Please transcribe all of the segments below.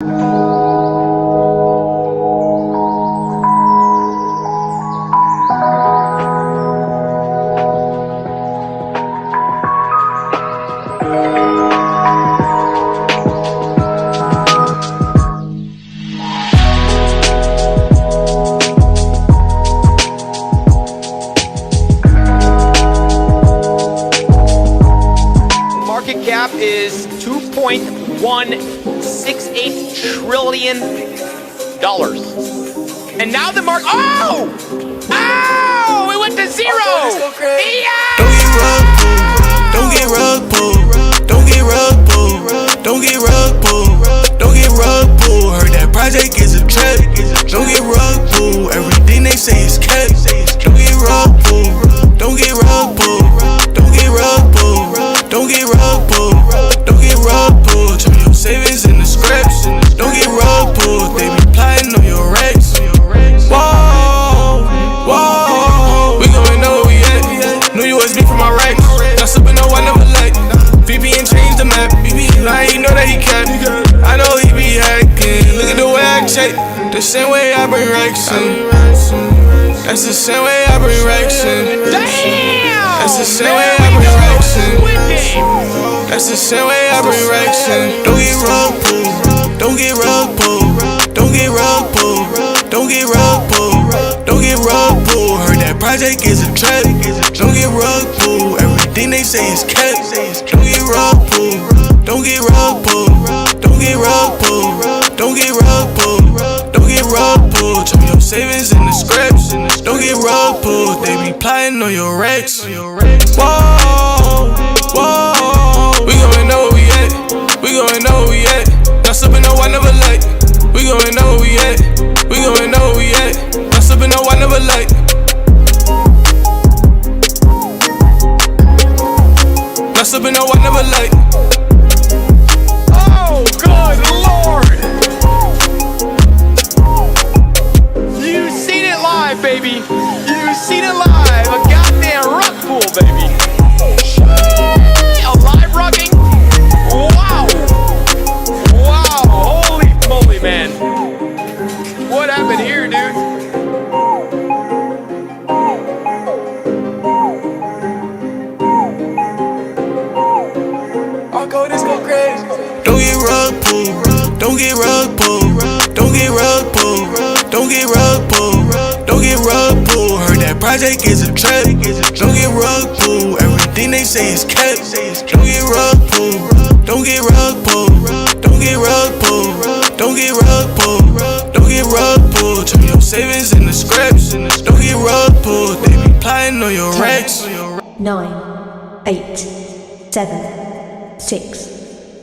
Market cap is $2.168 trillion. And now the market, oh! Oh! It went to zero! Yeah! Don't get rug pulled. Don't get rug pulled. Don't get rug pulled. Don't get rug pulled. Heard that project is a trap. Don't get rug pulled. Everything they say is kept. Don't get rug pulled. Don't get rug pulled. Don't get rug pulled. Don't get rug pulled. Don't get rug pulled. Turn your savings into scraps. Don't get rug pulled. They be plotting on your racks. Whoa, whoa. We gon' know where we at. New USB for my racks. Not sippin' no, I never like. VPN changed the map. I ain't know that he kept. I know he be hacking. Look at the way I check. The same way I bring racks in. That's the same way I bring racks in. Damn! That's the same way I bring racks in. That's the same way I bring racks in. Don't get rug pulled. Don't get rug pulled. Don't get rug pulled. Don't get rug pulled. Don't get rug pulled. Heard that project is a trap. Don't get rug pulled. Everything they say is kept. Don't get rug pulled. Don't get rug pulled. Don't get rug pulled. Don't get rug pulled. Don't get rug pulled. Turn your savings into scraps. Don't get rug pulled. They be plotting on your racks. Whoa, whoa. We gon' know where we at. We gon' know where we at. Not sippin' no, I never like. We gon' know where we at. We gon' know where we at. Not sippin' no, I never like. Not sippin' no, I never like. Oh, good Lord! You've seen it live, baby. You've seen it live. A goddamn rug pool, baby. A live rugging. Wow. Wow. Holy moly, man. What happened here, dude? Don't get rug pulled. Don't get rug pulled. Don't get rug pulled. Don't get rug pulled. Don't get rug pulled. Heard that project is a trap. Don't get rug pulled. Everything they say is kept. Don't get rug pulled. Don't get rug pulled. Don't get rug pulled. Don't get rug pulled. Don't get rug pulled. Turn your savings into scraps. Don't get rug pulled. They be plotting on your racks. 9, 8, 7, 6,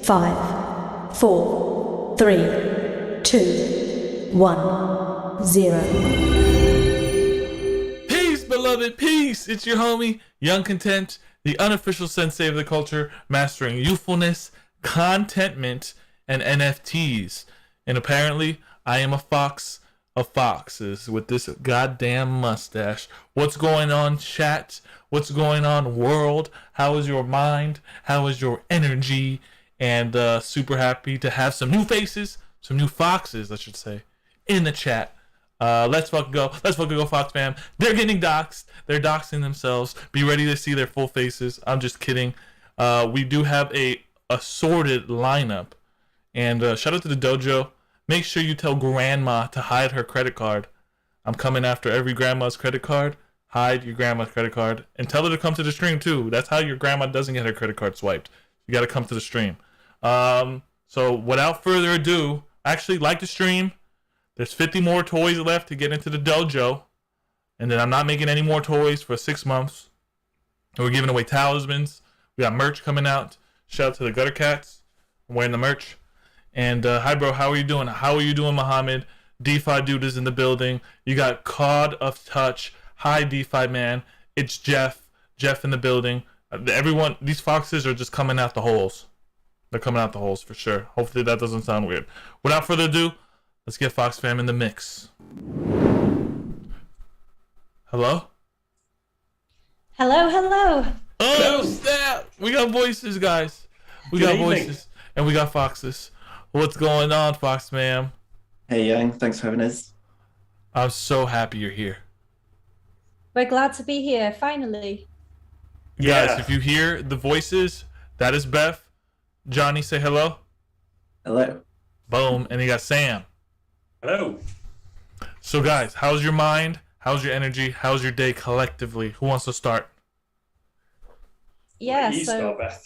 5, 4, 3, 2, 1, 0. Peace, beloved, peace. It's your homie, Young Content, the unofficial sensei of the culture, mastering youthfulness, contentment, and NFTs. And apparently, I am a fox of foxes with this goddamn mustache. What's going on, chat? What's going on, world? How is your mind? How is your energy? And super happy to have some new faces, some new foxes, I should say, in the chat. Let's fucking go. Let's fucking go, Foxfam. They're getting doxxed. They're doxing themselves. Be ready to see their full faces. I'm just kidding. We do have a assorted lineup. And shout out to the dojo. Make sure you tell grandma to hide her credit card. I'm coming after every grandma's credit card. Hide your grandma's credit card. And tell her to come to the stream, too. That's how your grandma doesn't get her credit card swiped. You got to come to the stream. So without further ado, actually like the stream. There's 50 more toys left to get into the dojo. And then I'm not making any more toys for 6 months. We're giving away talismans. We got merch coming out. Shout out to the Gutter Cats. I'm wearing the merch. And hi, bro. How are you doing? How are you doing, Muhammad? DeFi dude is in the building. You got Cod of Touch. Hi, DeFi man. It's Jeff. Jeff in the building. Everyone, these foxes are just coming out the holes. They're coming out the holes for sure. Hopefully that doesn't sound weird. Without further ado, let's get Foxfam in the mix. Hello? Hello, hello. Oh, snap. We got voices, guys. We got voices. And we got foxes. What's going on, Foxfam? Hey, Yang, thanks for having us. I'm so happy you're here. We're glad to be here, finally. Guys, if you hear the voices, that is Beth. Johnny, say hello. Hello. Boom. And you got Sam. Hello. So, guys, how's your mind? How's your energy? How's your day collectively? Who wants to start? Yeah, You so start, Beth.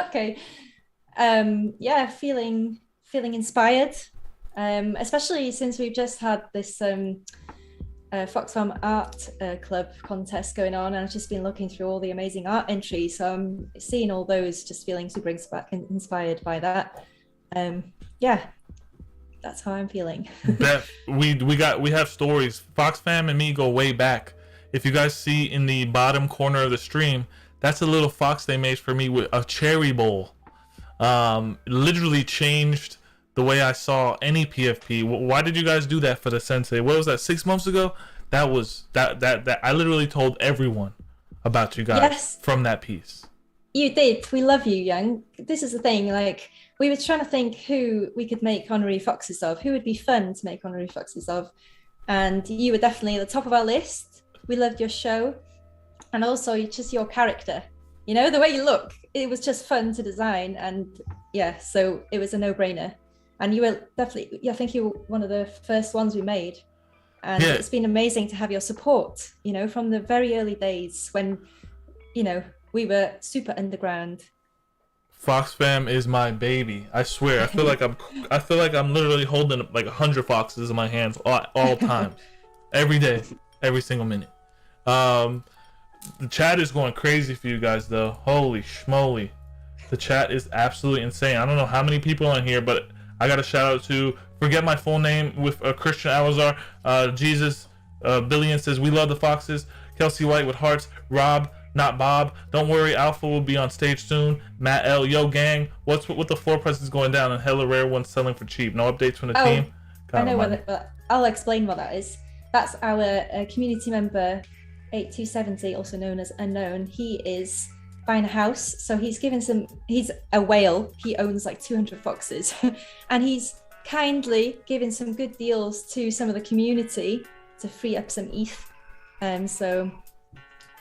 okay. Yeah, feeling inspired. Especially since we've just had this Foxfam Art Club contest going on, and I've just been looking through all the amazing art entries. So I'm seeing all those, just feeling super inspired by that. Yeah, that's how I'm feeling. Beth, we have stories. Foxfam and me go way back. If you guys see in the bottom corner of the stream, that's a little fox they made for me with a cherry bowl. Literally changed the way I saw any PFP. Why did you guys do that for the Sensei? What was that, 6 months ago? That was that I literally told everyone about you guys from that piece. You did. We love you, Young. This is the thing, like, we were trying to think who we could make honorary foxes of, who would be fun to make honorary foxes of, and you were definitely at the top of our list. We loved your show, and also just your character. You know, the way you look, it was just fun to design, and yeah, so it was a no-brainer. And you were definitely, I think you were one of the first ones we made. And it's been amazing to have your support, you know, from the very early days when, you know, we were super underground. Foxfam is my baby. I swear. I feel like I'm literally holding like 100 foxes in my hands all times, every day, every single minute. The chat is going crazy for you guys, though. Holy schmoly, the chat is absolutely insane. I don't know how many people on here, but I got a shout out to forget my full name with Christian Alazar. Jesus Billion says we love the foxes. Kelsey White with hearts. Rob, not Bob. Don't worry, Alpha will be on stage soon. Matt L, yo gang, what's with the floor prices going down and hella rare ones selling for cheap? No updates from the team. I know what. I'll explain what that is. That's our community member 8270, also known as Unknown. He is buying a house, so he's a whale. He owns like 200 foxes and he's kindly giving some good deals to some of the community to free up some ETH. So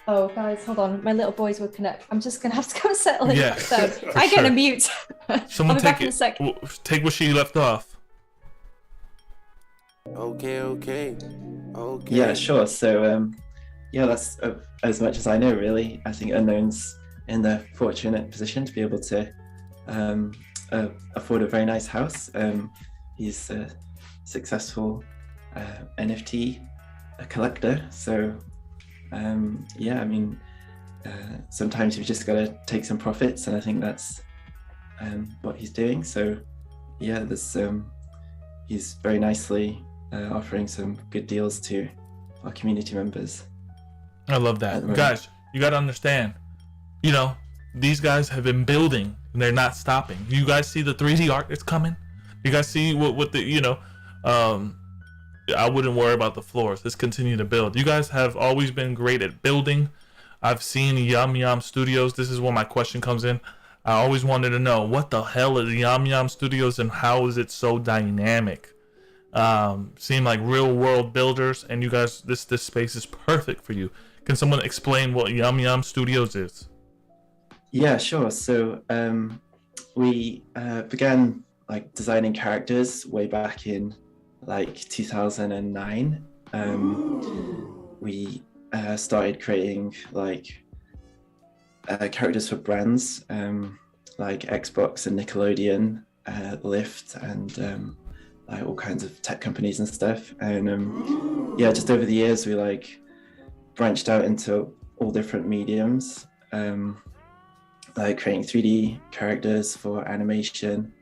oh guys, hold on, my little boys will connect. I'm just gonna have to go and settle it back down. I get a mute. Someone I'll be back in a sec. Take what she left off. Okay. Yeah, sure. So yeah, that's as much as I know, really. I think Unknown's in the fortunate position to be able to afford a very nice house. He's a successful NFT collector, so yeah, I mean, sometimes you've just got to take some profits, and I think that's what he's doing. So yeah, there's he's very nicely offering some good deals to our community members. I love that. Guys, you got to understand, you know, these guys have been building and they're not stopping. You guys see the 3D art that's coming? You guys see what the, you know, I wouldn't worry about the floors. Let's continue to build. You guys have always been great at building. I've seen YUMYUM Studios. This is where my question comes in. I always wanted to know, what the hell is YUMYUM Studios and how is it so dynamic? Seem like real world builders, and you guys, this space is perfect for you. Can someone explain what YUMYUM Studios is? Yeah, sure. So we began like designing characters way back in like 2009. We started creating like characters for brands like Xbox and Nickelodeon, Lyft, and like all kinds of tech companies and stuff. And yeah, just over the years we like branched out into all different mediums, like creating 3D characters for animation,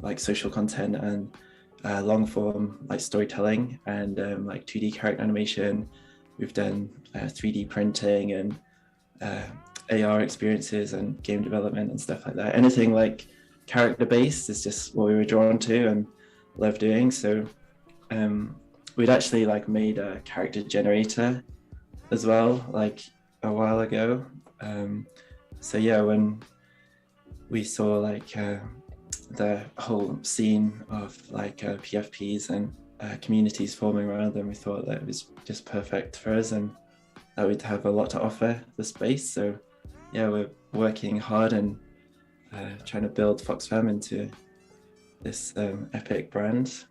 like social content, and long form like storytelling, and like 2D character animation. We've done 3D printing and AR experiences and game development and stuff like that. Anything like character based is just what we were drawn to and love doing. So we'd actually like made a character generator as well, like a while ago. So yeah, when we saw like the whole scene of like PFPs and communities forming around them. We thought that it was just perfect for us, and that we'd have a lot to offer the space. So yeah, we're working hard and trying to build Foxfam into this epic brand.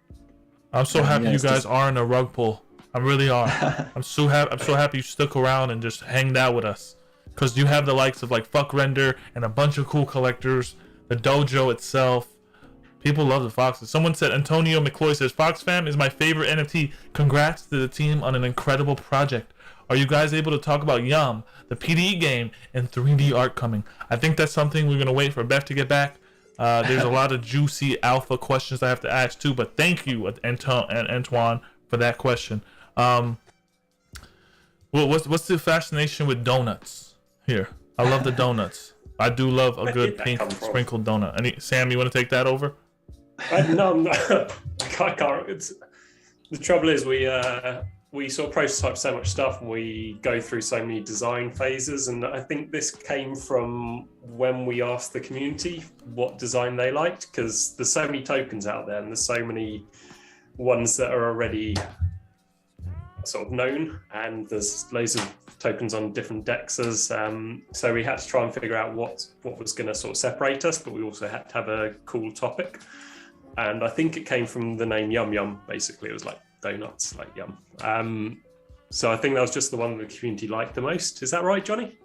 I'm so happy yeah, you it's guys just- are in a rug pull. I really are. I'm so happy you stuck around and just hanged out with us, because you have the likes of like Fuck Render and a bunch of cool collectors, the dojo itself. People love the Foxes. Someone said, Antonio McCloy says, Foxfam is my favorite NFT. Congrats to the team on an incredible project. Are you guys able to talk about YUM, the PDE game, and 3D art coming? I think that's something we're going to wait for Beth to get back. There's a lot of juicy alpha questions I have to ask too, but thank you, Antoine, for that question. What's the fascination with donuts here? I love the donuts. I do love a good pink sprinkled donut. Sam, you want to take that over? No, I can't. The trouble is we sort of prototype so much stuff, and we go through so many design phases, and I think this came from when we asked the community what design they liked, because there's so many tokens out there and there's so many ones that are already sort of known, and there's loads of tokens on different dexes, so we had to try and figure out what was going to sort of separate us, but we also had to have a cool topic. And I think it came from the name YUMYUM. Basically, it was like donuts, like yum. So I think that was just the one the community liked the most. Is that right, Johnny?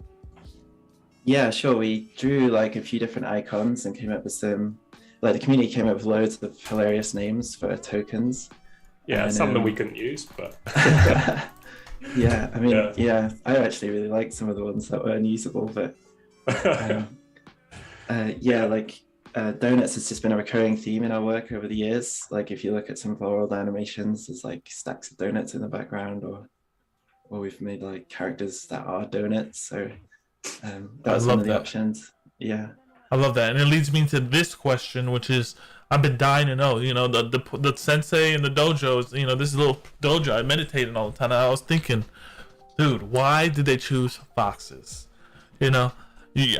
Yeah, sure. We drew like a few different icons and came up with some, like the community came up with loads of hilarious names for tokens. Yeah, and, some of them we couldn't use, but yeah, I mean, Yeah. I actually really liked some of the ones that were unusable, but yeah, like donuts has just been a recurring theme in our work over the years. Like if you look at some of our old animations, there's like stacks of donuts in the background, or we've made like characters that are donuts. So that was one of the options. Yeah. I love that, and it leads me to this question, which is, I've been dying to know. You know, the Sensei and the dojos. You know, this little dojo, I meditated all the time. I was thinking, dude, why did they choose foxes? You know,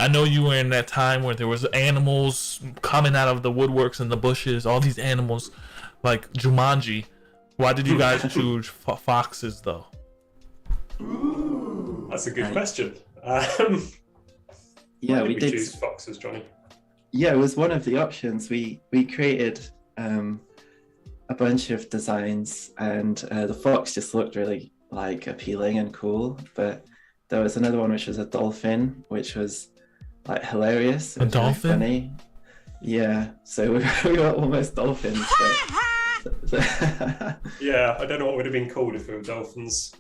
I know you were in that time where there was animals coming out of the woodworks and the bushes. All these animals, like Jumanji. Why did you guys choose foxes, though? That's a good question. Yeah, we did choose foxes, Johnny. Yeah, it was one of the options. We created a bunch of designs, and the fox just looked really like appealing and cool. But there was another one which was a dolphin, which was like hilarious. A dolphin? Really funny. Yeah, so we were almost dolphins. But... Yeah, I don't know what would have been called if we were dolphins.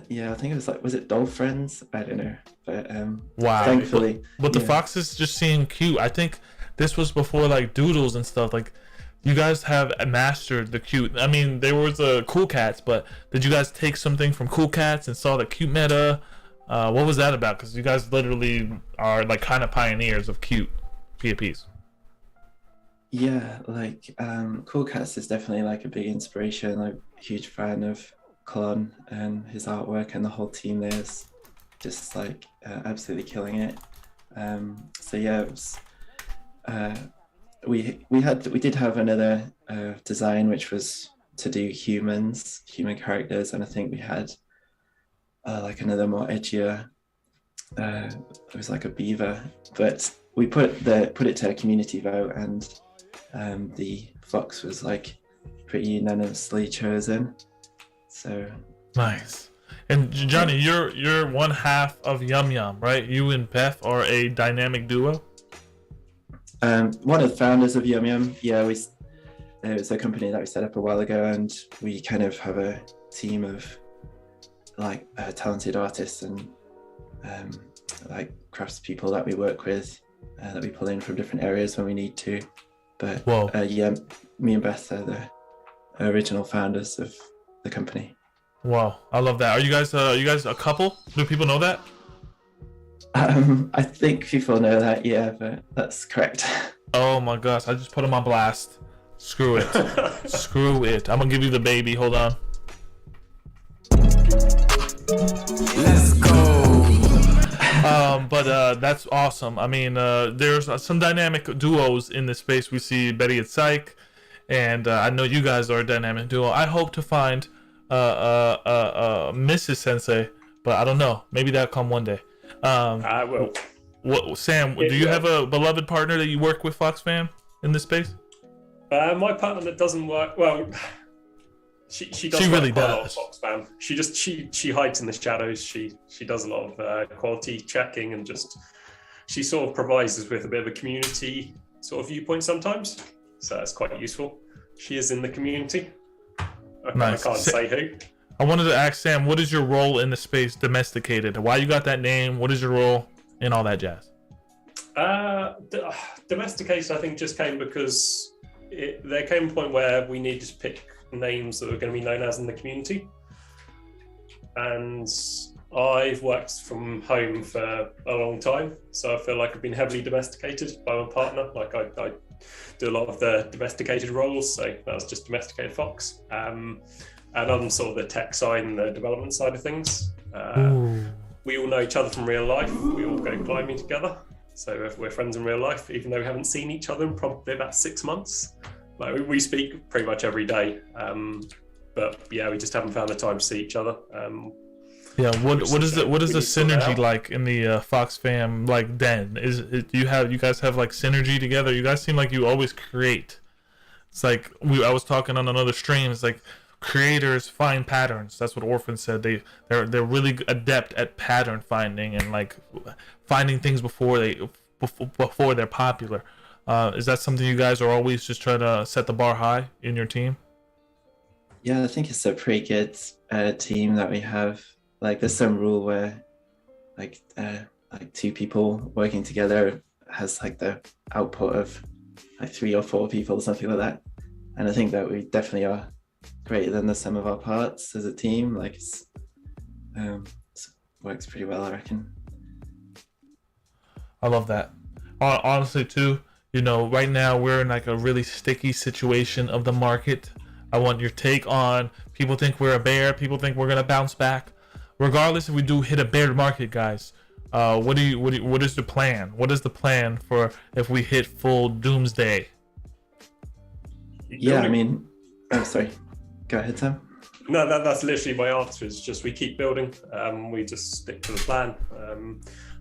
Yeah, I think it was like, was it Dolphins? I don't know, but wow. Thankfully, but the foxes just seem cute. I think this was before like doodles and stuff. Like, you guys have mastered the cute. I mean, there was cool cats, but did you guys take something from cool cats and saw the cute meta? What was that about? Because you guys literally are like kind of pioneers of cute PAPs. Yeah, like Cool Cats is definitely like a big inspiration. I'm a huge fan of Klon and his artwork, and the whole team there is just like absolutely killing it. So yeah, it was, we did have another design which was to do human characters, and I think we had like another more edgier. It was like a beaver, but we put it to a community vote, and the fox was like pretty unanimously chosen. So nice. And Johnny, you're one half of YUMYUM, right? You and Beth are a dynamic duo. One of the founders of YUMYUM. Yeah, it was a company that we set up a while ago, and we kind of have a team of like talented artists and like craftspeople that we work with, that we pull in from different areas when we need to. But yeah, me and Beth are the original founders of the company. Wow, I love that. Are you guys a couple? Do people know that? I think people know that, yeah, but that's correct. Oh my gosh, I just put him on blast. Screw it. Screw it. I'm gonna give you the baby. Hold on. Let's go. But that's awesome. I mean, there's some dynamic duos in this space. We see Betty and Psych, and I know you guys are a dynamic duo. I hope to find Mrs. Sensei, but I don't know. Maybe that'll come one day. I will. Sam, do you have a beloved partner that you work with, Foxfam, in this space? My partner that doesn't work well. She does. She really quite a lot does. of Foxfam. She hides in the shadows. She does a lot of quality checking, and just she sort of provides us with a bit of a community sort of viewpoint sometimes. So that's quite useful. She is in the community. Nice. I can't say who. I wanted to ask Sam, what is your role in the space, Domesticated? Why you got that name? What is your role and all that jazz? Domesticated, I think, just came because there came a point where we needed to pick names that were going to be known as in the community. And I've worked from home for a long time, so I feel like I've been heavily domesticated by my partner. Like I do a lot of the domesticated roles, so that was just Domesticated Fox. And I'm sort of the tech side and the development side of things. We all know each other from real life. We all go climbing together. So we're friends in real life, even though we haven't seen each other in probably about 6 months. Like we speak pretty much every day. But yeah, we just haven't found the time to see each other. Yeah, what is the synergy like in the Foxfam like den? Do you guys have like synergy together? You guys seem like you always create. It's like I was talking on another stream. It's like creators find patterns. That's what Orphan said. They're really adept at pattern finding and like finding things before they're popular. Is that something you guys are always just trying to set the bar high in your team? Yeah, I think it's a pretty good team that we have. Like, there's some rule where like 2 people working together has like the output of like 3 or 4 people or something like that. And I think that we definitely are greater than the sum of our parts as a team. Like it works pretty well, I reckon. I love that. Honestly, too, you know, right now we're in like a really sticky situation of the market. I want your take on, people think we're a bear, people think we're gonna bounce back. Regardless if we do hit a bear market, guys, what is the plan? What is the plan for if we hit full doomsday? Yeah, I mean, oh, sorry. Go ahead, Sam. No, that's literally my answer. Is just we keep building. We just stick to the plan. I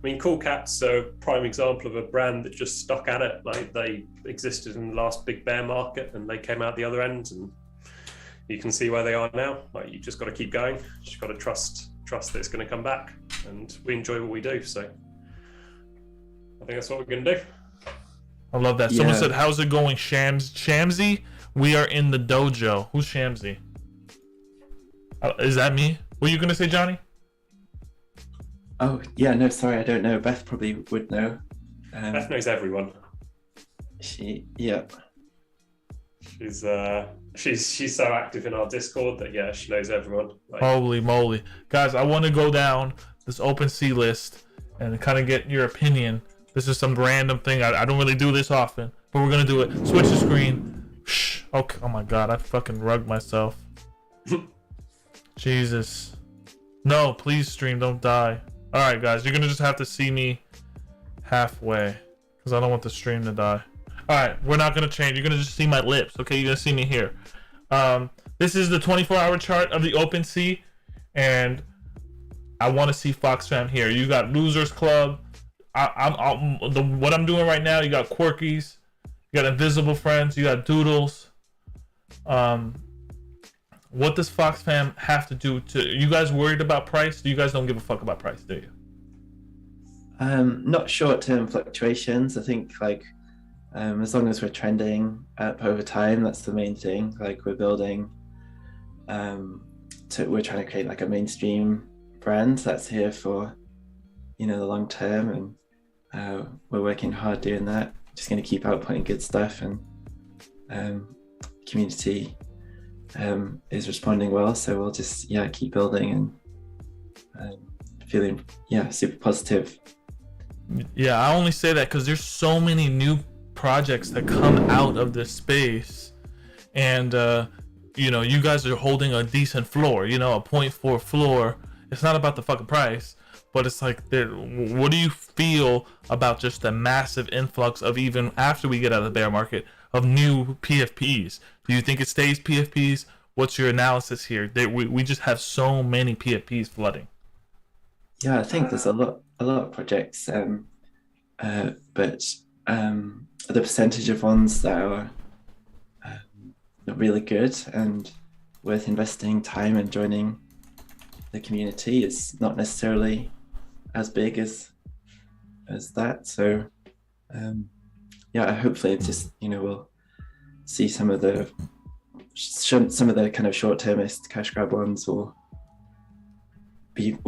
mean, Cool Cats are a prime example of a brand that just stuck at it. Like they existed in the last big bear market, and they came out the other end, and you can see where they are now. Like you just got to keep going. You just got to trust that it's going to come back, and we enjoy what we do. So I think that's what we're going to do. I love that. Someone said, "How's it going, Shamsy? We are in the dojo." Who's Shamsy? Is that me? What are you gonna say, Johnny? Oh yeah, no, sorry, I don't know. Beth probably would know. Beth knows everyone. She's so active in our Discord that she knows everyone. Like, holy moly, guys! I want to go down this OpenSea list and kind of get your opinion. This is some random thing. I don't really do this often, but we're gonna do it. Switch the screen. Shh. Okay. Oh my god, I fucking rugged myself. Jesus. No, please stream, don't die. Alright guys, you're gonna just have to see me halfway, because I don't want the stream to die. Alright, we're not gonna change. You're gonna just see my lips, okay? You're gonna see me here. This is the 24-hour chart of the OpenSea, and I want to see Foxfam here. You got Losers Club. What I'm doing right now, you got Quirkies, you got Invisible Friends, you got Doodles. What does Foxfam have to do to... Are you guys worried about price? You guys don't give a fuck about price, do you? Not short-term fluctuations. I think like as long as we're trending up over time, that's the main thing. Like we're building, we're trying to create like a mainstream brand that's here for, you know, the long term, and we're working hard doing that. Just going to keep outputting good stuff, and community is responding well, so we'll just keep building and feeling super positive. Yeah, I only say that because there's so many new projects that come out of this space, and you know, you guys are holding a decent floor, you know, a 0.4 floor, it's not about the fucking price, but it's like, what do you feel about just the massive influx of, even after we get out of the bear market, of new PFPs? Do you think it stays PFPs? What's your analysis here? We just have so many PFPs flooding. Yeah, I think there's a lot of projects, but the percentage of ones that are really good and worth investing time and joining the community is not necessarily as big as that. So yeah, hopefully it's just, we'll see some of the kind of short-termist cash grab ones will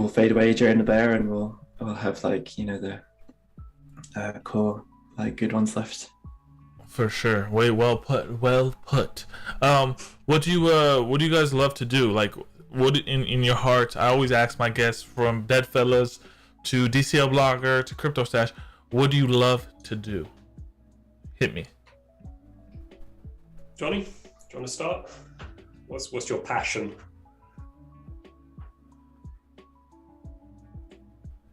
fade away during the bear, and we'll have the core good ones left. For sure. Way well put. Well put. What do you guys love to do? Like, what in your heart? I always ask my guests, from Deadfellas to DCL Blogger to Crypto Stash, what do you love to do? Hit me. Johnny, do you want to start? What's your passion?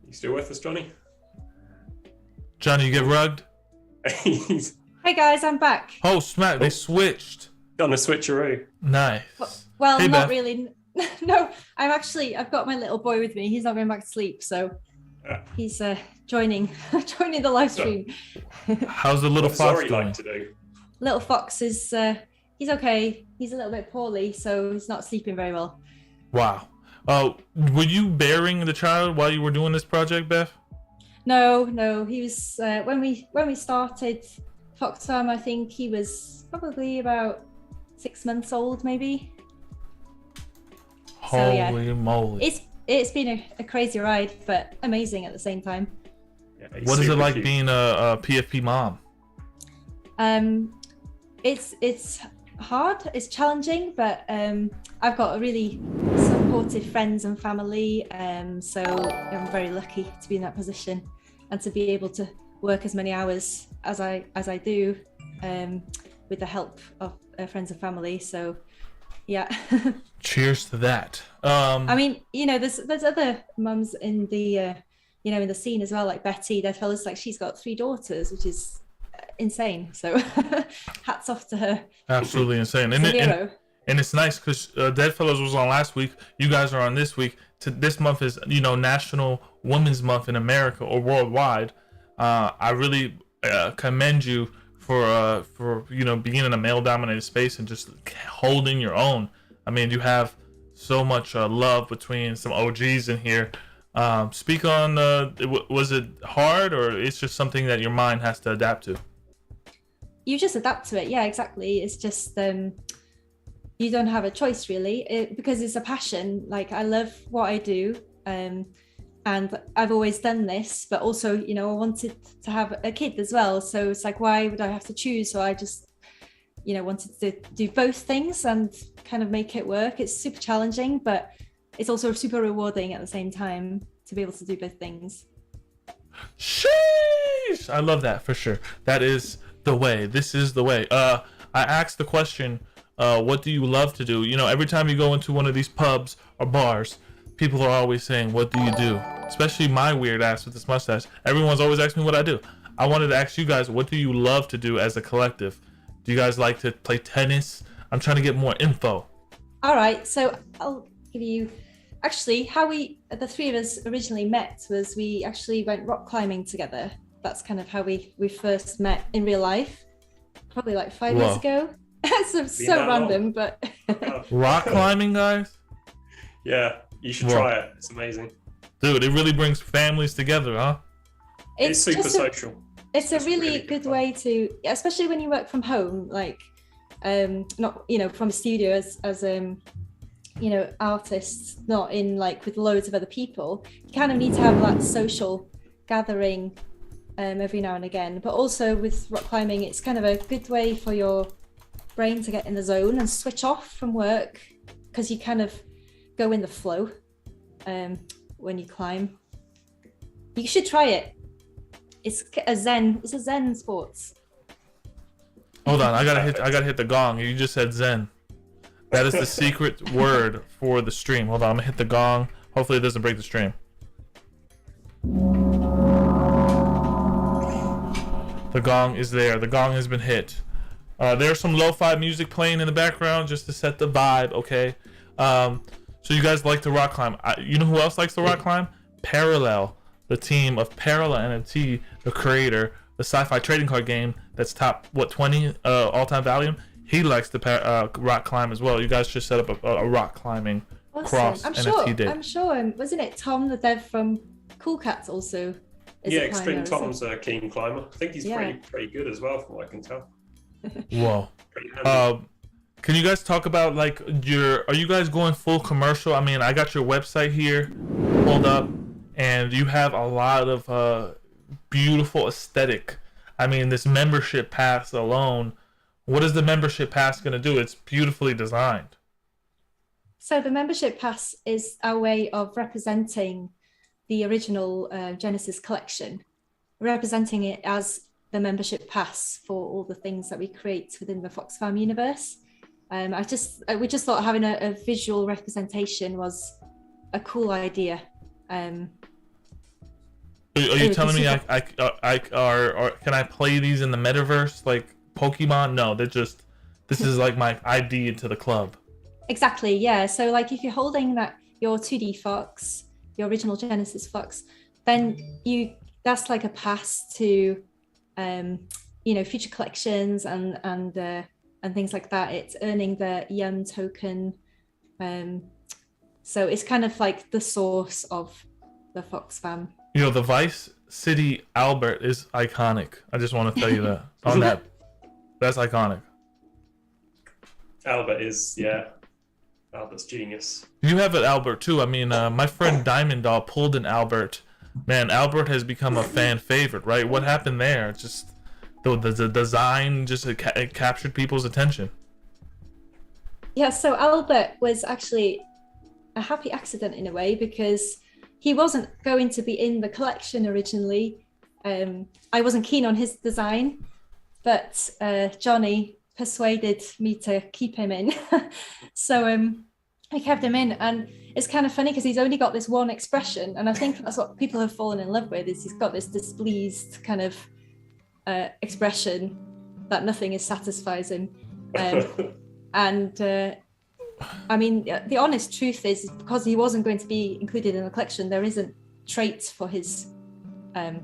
You still with us, Johnny? Johnny, you get rugged? Hey guys, I'm back. Oh, smack! They switched. On a switcheroo. Nice. Well, Hey, not Beth. really. No, I've got my little boy with me. He's not going back to sleep, so he's joining the live stream. How's the little What's fox Zori doing? like to do? Little Fox is he's okay. He's a little bit poorly, so he's not sleeping very well. Wow. Were you bearing the child while you were doing this project, Beth? No, he was when we started Foxfam, I think he was probably about 6 months old, maybe. So, yeah. Holy moly. It's been a crazy ride, but amazing at the same time. Yeah, What is it super like cute. being a PFP mom? It's hard, it's challenging, but I've got a really supportive friends and family, so I'm very lucky to be in that position and to be able to work as many hours as I do, with the help of friends and family. So yeah. Cheers to that. I mean, there's other mums in the in the scene as well, like Betty, Deadfellas, like she's got 3 daughters, which is insane. So hats off to her. Absolutely insane. She's a hero. And it's nice because Deadfellas was on last week. You guys are on this week. This month is, National Women's Month in America or worldwide. I really commend you for being in a male-dominated space and just holding your own. I mean, you have so much love between some OGs in here. Speak on, was it hard, or it's just something that your mind has to adapt to? You just adapt to it. Yeah, exactly. It's just you don't have a choice really, because it's a passion. Like, I love what I do, and I've always done this, but also I wanted to have a kid as well, so it's like, why would I have to choose? So I just wanted to do both things and kind of make it work. It's super challenging, but it's also super rewarding at the same time to be able to do both things. Sheesh! I love that, for sure. That is the way. This is the way. I asked the question, what do you love to do? Every time you go into one of these pubs or bars, people are always saying, what do you do? Especially my weird ass with this mustache. Everyone's always asking me what I do. I wanted to ask you guys, what do you love to do as a collective? Do you guys like to play tennis? I'm trying to get more info. All right, so I'll give you, actually, how the 3 of us originally met was we actually went rock climbing together. That's kind of how we first met in real life, probably like 5 years ago. so random, but rock climbing, guys? Yeah, you should try it. It's amazing. Dude, it really brings families together, huh? It's super social. It's a really good way to, especially when you work from home, like not from a studio as artists, not in like with loads of other people. You kind of need to have that social gathering every now and again. But also with rock climbing, it's kind of a good way for your brain to get in the zone and switch off from work, because you kind of go in the flow when you climb. You should try it. It's a zen sports. Hold on, I gotta hit the gong. You just said zen. That is the secret word for the stream. Hold on, I'm gonna hit the gong. Hopefully it doesn't break the stream. The gong is there. The gong has been hit. There's some lo-fi music playing in the background just to set the vibe, okay? So you guys like to rock climb. You know who else likes to rock climb? Parallel. The team of Parallel NFT, the creator, the sci-fi trading card game that's top, 20 all-time volume? He likes to rock climb as well. You guys should set up a rock climbing cross NFT day. I'm sure. Wasn't it Tom, the dev from Cool Cats, also? Extreme Tom's a keen climber. I think he's pretty good as well, from what I can tell. Whoa. Can you guys talk about like are you guys going full commercial? I mean, I got your website here pulled up, and you have a lot of beautiful aesthetic. I mean, this membership pass alone. What is the membership pass going to do? It's beautifully designed. So the membership pass is our way of representing the original Genesis collection, representing it as the membership pass for all the things that we create within the Foxfam universe. We just thought having a visual representation was a cool idea. Are you telling me can I play these in the metaverse like Pokemon? No, this is like my ID into the club. Exactly, yeah. So like if you're holding your 2D Fox, your original Genesis Fox, then that's like a pass to future collections and things like that. It's earning the YUM token, so it's kind of like the source of the Foxfam. The Vice City Albert is iconic. I just want to tell you that. That's iconic. Albert is, Albert's genius. You have an Albert too. I mean, my friend Diamond Doll pulled an Albert. Man, Albert has become a fan favorite, right? What happened there? Just the design, it captured people's attention. Yeah, so Albert was actually a happy accident in a way, because he wasn't going to be in the collection originally. I wasn't keen on his design, but Johnny persuaded me to keep him in. So I kept him in, and it's kind of funny because he's only got this one expression, and I think that's what people have fallen in love with, is he's got this displeased kind of expression that nothing satisfies him. I mean, the honest truth is because he wasn't going to be included in the collection, there isn't traits for his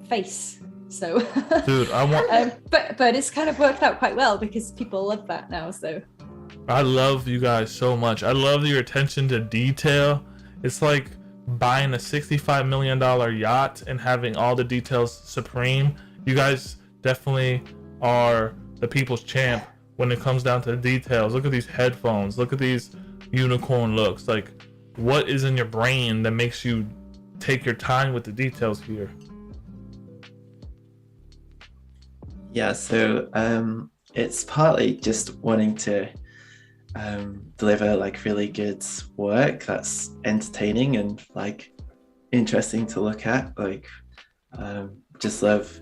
face. So, dude, I want. But it's kind of worked out quite well because people love that now. So, I love you guys so much. I love your attention to detail. It's like buying a $65 million yacht and having all the details supreme. You guys definitely are the people's champ when it comes down to the details. Look at these headphones. Look at these unicorn looks. Like, what is in your brain that makes you take your time with the details here? Yeah, so it's partly just wanting to deliver like really good work that's entertaining and like interesting to look at. Like, just love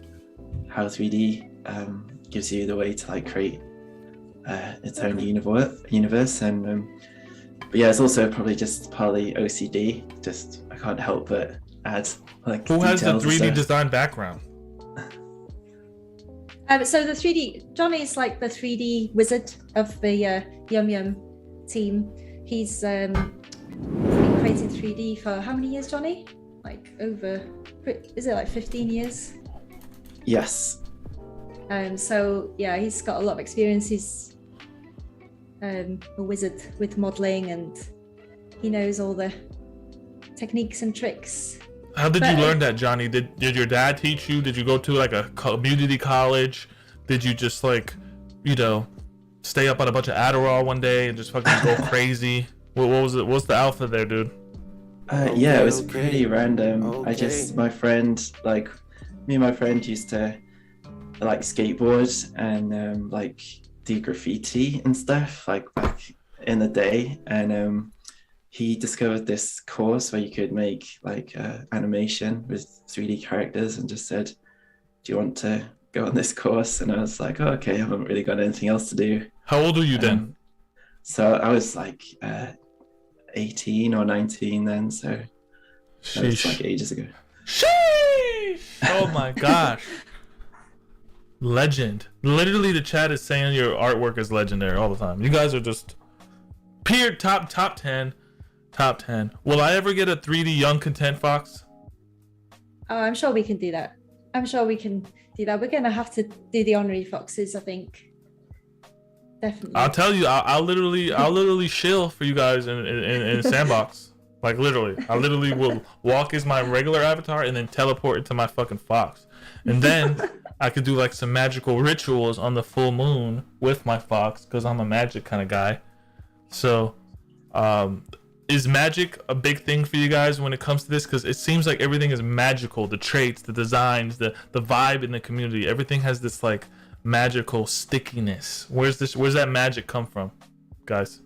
how 3D gives you the way to like create its own universe. And but yeah, it's also probably just partly OCD. Just I can't help but add like. Who has the 3D design background? So the 3D, Johnny is like the 3D wizard of the YUMYUM team. He's been creating 3D for how many years, Johnny? Like is it like 15 years? Yes. So yeah, he's got a lot of experience. He's a wizard with modeling, and he knows all the techniques and tricks. How did you learn that, Johnny? Did your dad teach you? Did you go to like a community college? Did you just like, stay up on a bunch of Adderall one day and just fucking go crazy? What was it? What's the alpha there, dude? Yeah, it was pretty random. My friend, like, me and my friend used to like skateboard and like do graffiti and stuff like back in the day, and he discovered this course where you could make like animation with 3D characters, and just said, do you want to go on this course? And I was like, oh, okay, I haven't really got anything else to do. How old were you then? So I was like 18 or 19 then. So That's Sheesh. like ages ago. Sheesh! Oh my gosh. Legend. Literally, the chat is saying your artwork is legendary all the time. You guys are just top 10. Top 10. Will I ever get a 3D Young Content Fox? Oh, I'm sure we can do that. I'm sure we can do that. We're gonna have to do the honorary foxes, I think. Definitely. I'll tell you, I'll literally shill for you guys in Sandbox. Like literally, I literally will walk as my regular avatar and then teleport into my fucking fox, and then I could do like some magical rituals on the full moon with my fox because I'm a magic kind of guy. So, is magic a big thing for you guys when it comes to this? Because it seems like everything is magical. The traits, the designs, the vibe in the community, everything has this like magical stickiness. Where's that magic come from, guys?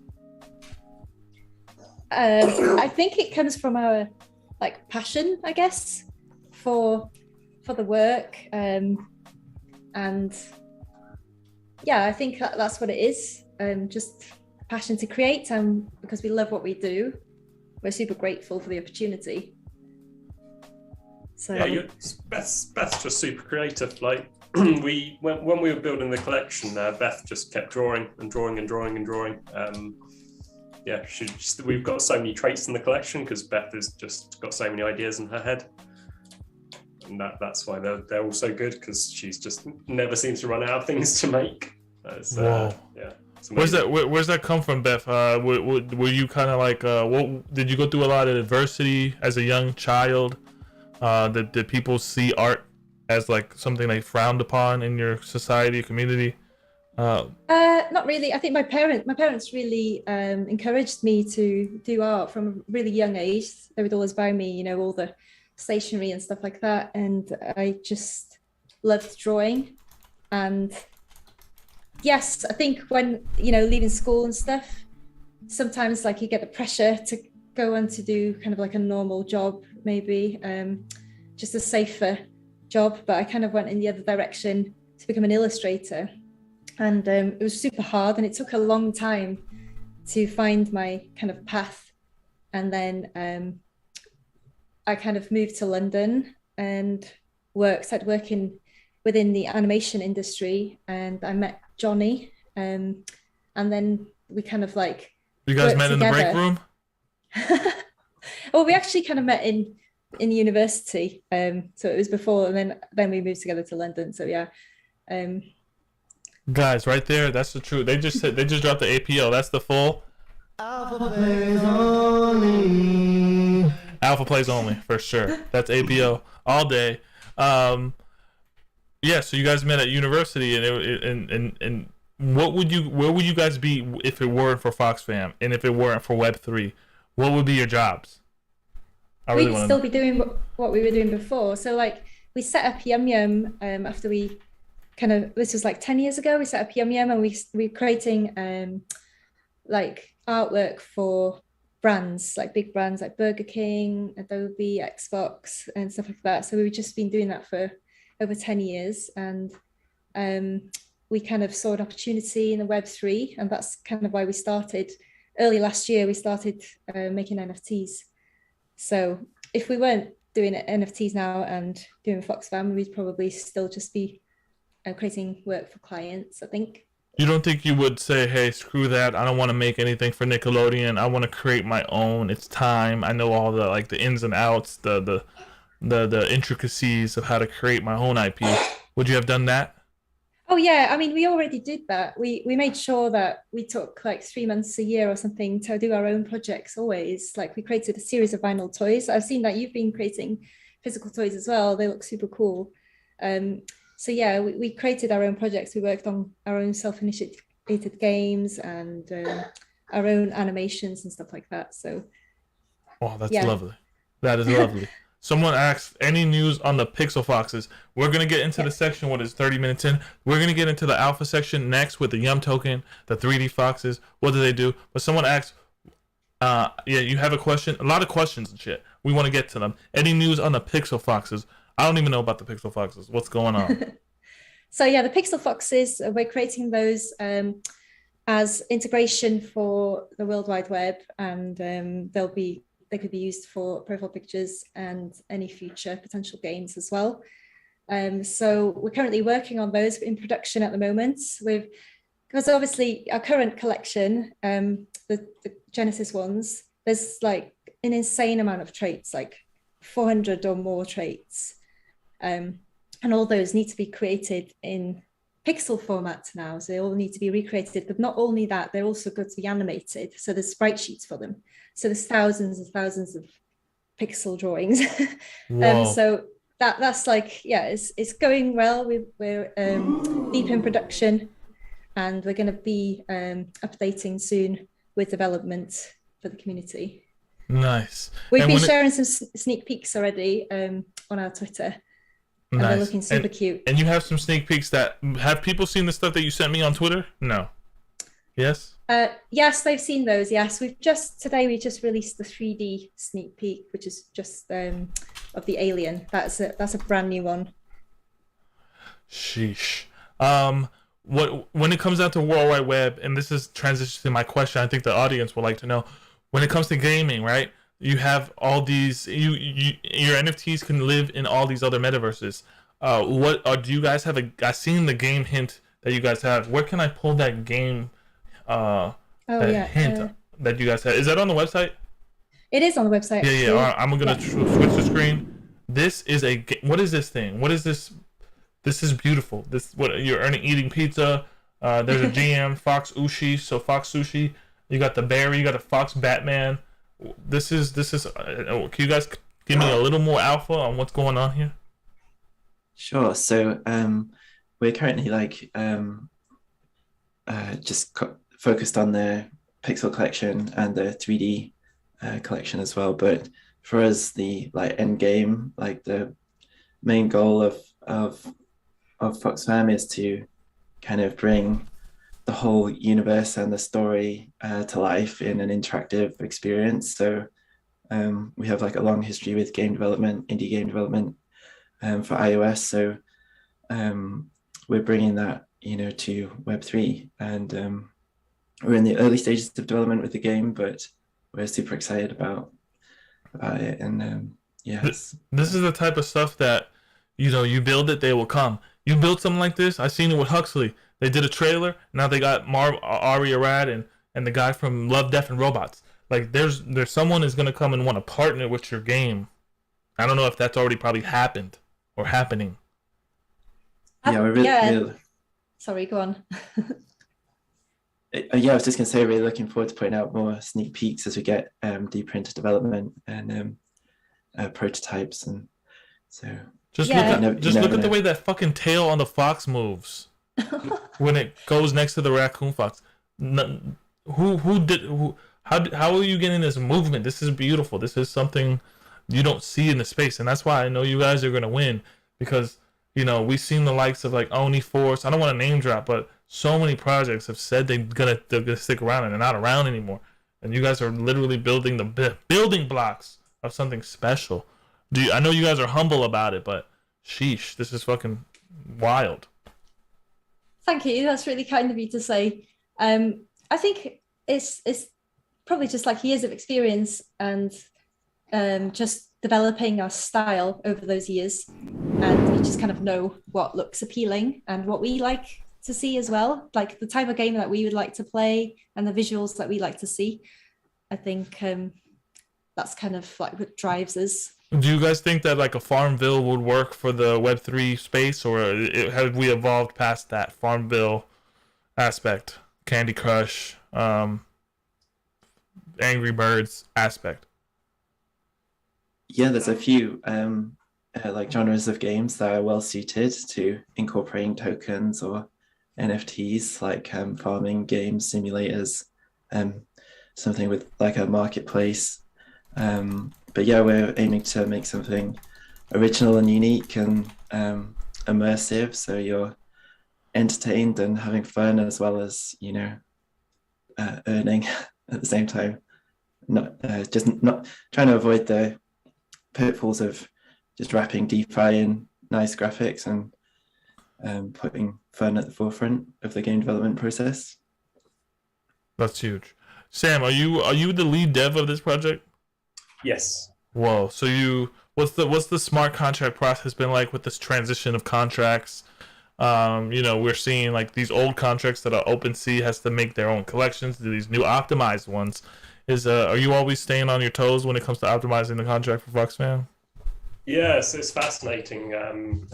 I think it comes from our like passion, I guess, for the work, and yeah, I think that's what it is. Just passion to create, and because we love what we do, we're super grateful for the opportunity. So yeah, Beth's just super creative. Like when we were building the collection, Beth just kept drawing and drawing and drawing and drawing. Yeah, we've got so many traits in the collection because Beth has just got so many ideas in her head, and that's why they're all so good, because she's just never seems to run out of things to make. Whoa. Yeah. Where's that come from, Beth? Were you kind of like, what did you go through a lot of adversity as a young child? Did people see art as like something they frowned upon in your society, community? Not really. I think my parents really encouraged me to do art from a really young age. They would always buy me, all the stationery and stuff like that, and I just loved drawing. And yes, I think when leaving school and stuff, sometimes like you get the pressure to go on to do kind of like a normal job, maybe just a safer job, but I kind of went in the other direction to become an illustrator. And it was super hard, and it took a long time to find my kind of path. And then I kind of moved to London and started working within the animation industry, and I met Johnny, and then we kind of like you guys met together. In the break room? Well, we actually kind of met in university, so it was before, and then we moved together to London. So yeah. Guys, right there, that's the truth. They just dropped the APO. That's the full Alpha Plays Only. Alpha Plays Only for sure. That's APO all day. Yeah, so you guys met at university, and where would you guys be if it weren't for Foxfam, and if it weren't for Web3? What would be your jobs? We'd still be doing what we were doing before. So like we set up YUMYUM after we this was like 10 years ago. We set up YUMYUM, and we're creating like artwork for brands, like big brands like Burger King, Adobe, Xbox, and stuff like that. So we've just been doing that for over 10 years, and we kind of saw an opportunity in the Web3, and that's kind of why we started early last year. We started making NFTs. So if we weren't doing NFTs now and doing Foxfam, we'd probably still just be creating work for clients, I think. You don't think you would say, hey, screw that, I don't want to make anything for Nickelodeon, I want to create my own, it's time, I know all the like the ins and outs, the intricacies of how to create my own IP? Would you have done that? Oh yeah, I mean, we already did that. We made sure that we took like 3 months a year or something to do our own projects always. Like we created a series of vinyl toys. I've seen that you've been creating physical toys as well. They look super cool. So yeah, we created our own projects. We worked on our own self-initiated games and our own animations and stuff like that. So oh, that's lovely. That is lovely. Someone asked, any news on the Pixel Foxes? We're going to get into the section, what is 30 minutes in. We're going to get into the alpha section next with the YUM token, the 3D Foxes. What do they do? But someone asked, yeah, you have a question? A lot of questions and shit. We want to get to them. Any news on the Pixel Foxes? I don't even know about the Pixel Foxes. What's going on? So yeah, the Pixel Foxes, we're creating those as integration for the World Wide Web, and they'll be they could be used for profile pictures and any future potential games as well. So we're currently working on those in production at the moment. Because obviously our current collection, the Genesis ones, there's like an insane amount of traits, like 400 or more traits. And all those need to be created in pixel format now. So they all need to be recreated, but not only that, they're also got to be animated. So there's sprite sheets for them. So there's thousands and thousands of pixel drawings. So that's like, yeah, it's going well. We're deep in production, and we're going to be updating soon with development for the community. Nice. We've been sharing some sneak peeks already on our Twitter. And they're looking super cute. And you have some sneak peeks that have people seen the stuff that you sent me on Twitter? No. Yes? Yes, they've seen those. Yes, today we just released the 3D sneak peek, which is just of the alien. That's a brand new one. Sheesh. When it comes down to World Wide Web, and this is transition to my question, I think the audience would like to know. When it comes to gaming, right? You have all these. Your NFTs can live in all these other metaverses. Do you guys have I've seen the game hint that you guys have. Where can I pull that game? Hint that you guys have. Is that on the website? It is on the website. Yeah. All right, I'm gonna switch the screen. This is what is this thing? What is this? This is beautiful. You're eating pizza. There's a GM Fox Ushi. So Fox Sushi. You got the Barry. You got a Fox Batman. This is. Can you guys give me a little more alpha on what's going on here? Sure. So we're currently focused on the pixel collection and the 3D collection as well. But for us, the end game, the main goal of Foxfam is to kind of bring the whole universe and the story to life in an interactive experience. So we have a long history with game development, indie game development for iOS. So we're bringing that, to Web3, and we're in the early stages of development with the game, but we're super excited about it. And this is the type of stuff that, you build it, they will come. You build something like this. I've seen it with Huxley. They did a trailer. Now they got Ari Arad and the guy from Love, Death, and Robots. There's someone is gonna come and want to partner with your game. I don't know if that's already probably happened or happening. Yeah, we're really Sorry, go on. I was just gonna say, really looking forward to putting out more sneak peeks as we get deeper into development and prototypes, and so. Look at the way that fucking tail on the fox moves when it goes next to the raccoon fox. How are you getting this movement? This is beautiful. This is something you don't see in the space, and that's why I know you guys are gonna win, because we've seen the likes of Oni Force. I don't want to name drop, but so many projects have said they're gonna stick around, and they're not around anymore. And you guys are literally building the building blocks of something special. I know you guys are humble about it, but sheesh, this is fucking wild. Thank you. That's really kind of you to say. I think it's probably just years of experience and just developing our style over those years, and we just kind of know what looks appealing and what we like to see as well, the type of game that we would like to play and the visuals that we like to see. I think that's kind of what drives us. Do you guys think that a Farmville would work for the Web3 space, or have we evolved past that Farmville aspect, Candy Crush, Angry Birds aspect? Yeah, there's a few genres of games that are well suited to incorporating tokens or NFTs, farming games, simulators, something with a marketplace. But yeah, we're aiming to make something original and unique and immersive, so you're entertained and having fun as well as earning at the same time. Not trying to avoid the pitfalls of just wrapping DeFi in nice graphics and putting fun at the forefront of the game development process. That's huge. Sam, are you the lead dev of this project? Yes. Whoa. So what's the smart contract process been like with this transition of contracts? We're seeing like these old contracts that are OpenSea has to make their own collections to these new optimized ones. Are you always staying on your toes when it comes to optimizing the contract for Foxfam? Yes, it's fascinating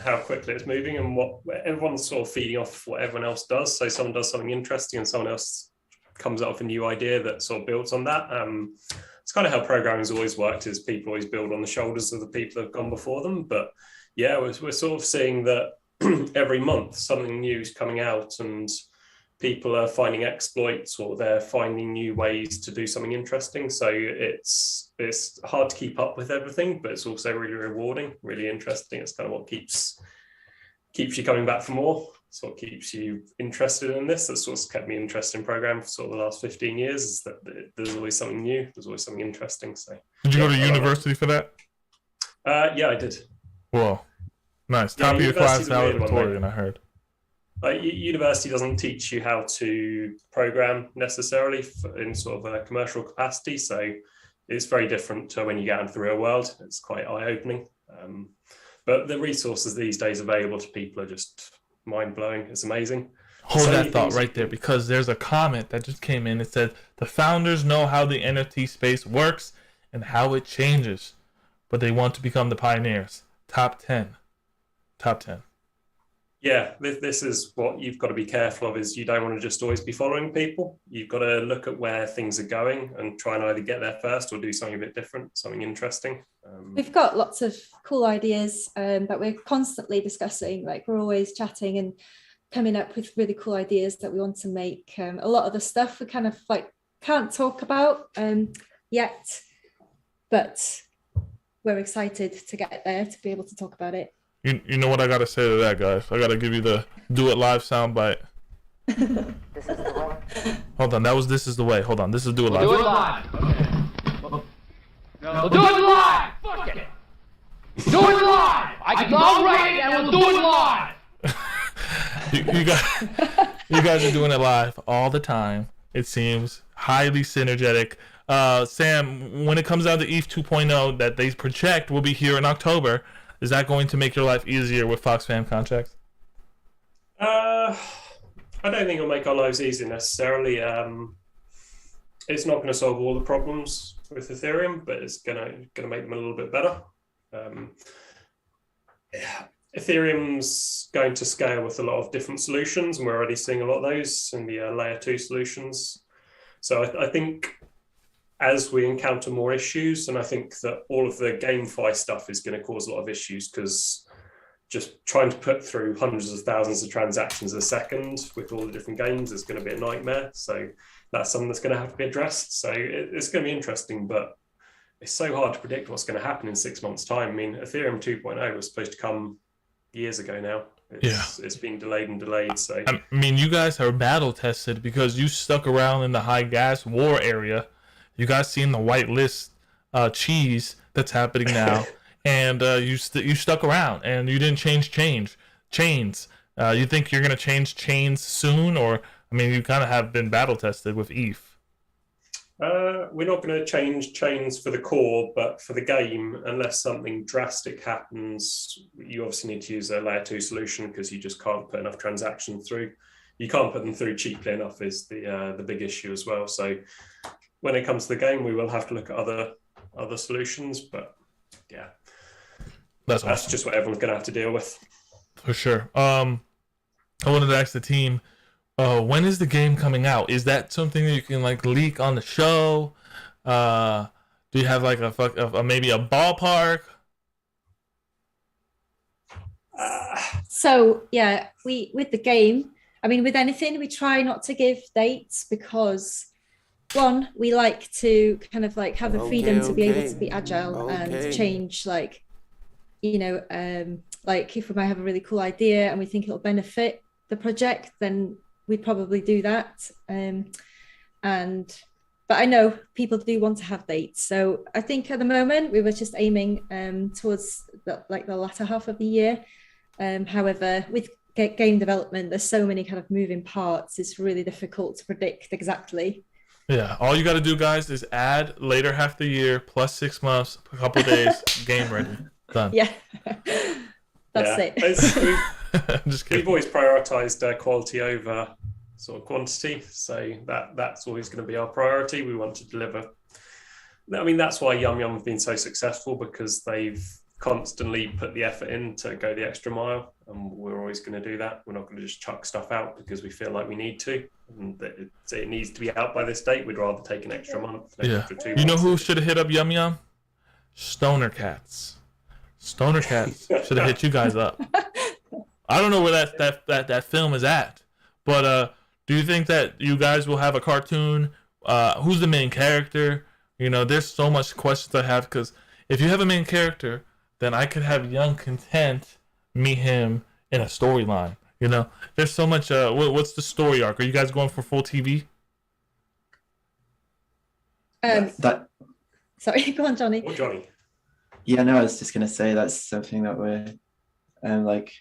how quickly it's moving and what everyone's sort of feeding off what everyone else does. So someone does something interesting and someone else comes up with a new idea that sort of builds on that. It's kind of how programming has always worked, is people always build on the shoulders of the people that have gone before them. But yeah, we're sort of seeing that every month something new is coming out and people are finding exploits or they're finding new ways to do something interesting. So it's hard to keep up with everything, but it's also really rewarding, really interesting. It's kind of what keeps you coming back for more. It's what keeps you interested in this. That's what's kept me interested in programming for sort of the last 15 years, is that there's always something new, there's always something interesting. So did you go to university for that? Yeah, I did. Whoa, nice. Top of your class valedictorian, I heard. University doesn't teach you how to program necessarily in sort of a commercial capacity, so it's very different to when you get into the real world. It's quite eye-opening, but the resources these days available to people are just mind-blowing. It's amazing. Hold that thought right there, because there's a comment that just came in. It said the founders know how the NFT space works and how it changes, but they want to become the pioneers. Top 10. Yeah, this is what you've got to be careful of, is you don't want to just always be following people. You've got to look at where things are going and try and either get there first or do something a bit different, something interesting. We've got lots of cool ideas that we're constantly discussing. Like, we're always chatting and coming up with really cool ideas that we want to make. A lot of the stuff we kind of like can't talk about yet, but we're excited to get there to be able to talk about it. You know what I gotta say to that, guys? I gotta give you the do it live soundbite. This is the way. Hold on, this is the way. Hold on, this is do it live. Do it live. No, do it live. Fuck it. Do it live. I'll write it and we'll do it live. you guys are doing it live all the time. It seems highly synergetic. Sam, when it comes down to ETH 2.0 that they project will be here in October, is that going to make your life easier with Foxfam contracts? I don't think it'll make our lives easier necessarily. It's not going to solve all the problems with Ethereum, but it's going to make them a little bit better. Ethereum's going to scale with a lot of different solutions, and we're already seeing a lot of those in the layer 2 solutions. So I think as we encounter more issues, and I think that all of the GameFi stuff is going to cause a lot of issues, because just trying to put through hundreds of thousands of transactions a second with all the different games is going to be a nightmare. So that's something that's going to have to be addressed. So it's going to be interesting, but it's so hard to predict what's going to happen in 6 months' time. I mean, Ethereum 2.0 was supposed to come years ago now. It's been delayed and delayed. So I mean, you guys are battle tested because you stuck around in the high gas war area. You guys seen the whitelist cheese that's happening now, and you stuck around and you didn't change chains. You think you're gonna change chains soon, or I mean, you kind of have been battle tested with ETH. We're not going to change chains for the core, but for the game, unless something drastic happens, you obviously need to use a layer 2 solution, because you just can't put enough transactions through. You can't put them through cheaply enough is the big issue as well. So when it comes to the game, we will have to look at other solutions, but yeah, that's awesome. Just what everyone's going to have to deal with. For sure. I wanted to ask the team, when is the game coming out? Is that something that you can like leak on the show? Do you have like maybe a ballpark? So yeah, with the game, I mean, with anything, we try not to give dates, because one, we like to kind of like have the freedom to be able to be agile and change, like, like if we might have a really cool idea and we think it'll benefit the project, then we'd probably do that. But I know people do want to have dates. So I think at the moment we were just aiming towards the latter half of the year. However, with game development, there's so many kind of moving parts. It's really difficult to predict exactly. Yeah, all you got to do, guys, is add later half the year plus 6 months, a couple days, game ready, done. Yeah. That's Yeah. it. Just kidding. We've always prioritised quality over sort of quantity, so that's always going to be our priority. We want to deliver. I mean, that's why YUMYUM have been so successful, because they've constantly put the effort in to go the extra mile, and we're always going to do that. We're not going to just chuck stuff out because we feel like we need to, and it needs to be out by this date. We'd rather take an extra month, an extra 2 months. You know who should have hit up YUMYUM? Stoner Cats. Stoner Cats should have hit you guys up. I don't know where that film is at, but do you think that you guys will have a cartoon? Who's the main character? You know, there's so much questions I have, because if you have a main character, then I could have Young Content meet him in a storyline. You know, there's so much. What's the story arc? Are you guys going for full TV? Sorry, go on, Johnny. Or Johnny. Yeah, no, I was just going to say that's something that we're like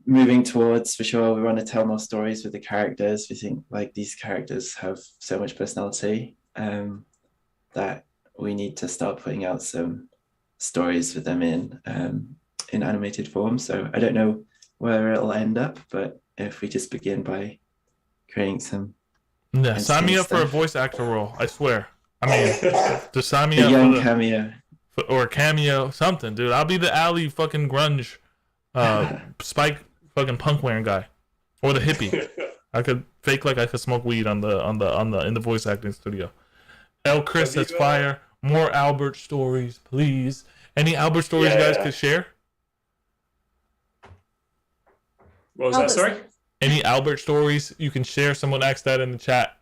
moving towards for sure. We want to tell more stories with the characters. We think like these characters have so much personality that we need to start putting out some stories with them in animated form. So I don't know where it'll end up, but if we just begin by creating some sign me up for a voice actor role. I swear. I mean, just sign me a up young for cameo. Or a cameo, something, dude. I'll be the alley fucking grunge, spike fucking punk wearing guy, or the hippie. I could fake like I could smoke weed in the voice acting studio. El Chris, that's fire. More Albert stories, please. Any Albert stories you guys could share? What was that? Sorry. Any Albert stories you can share? Someone asked that in the chat.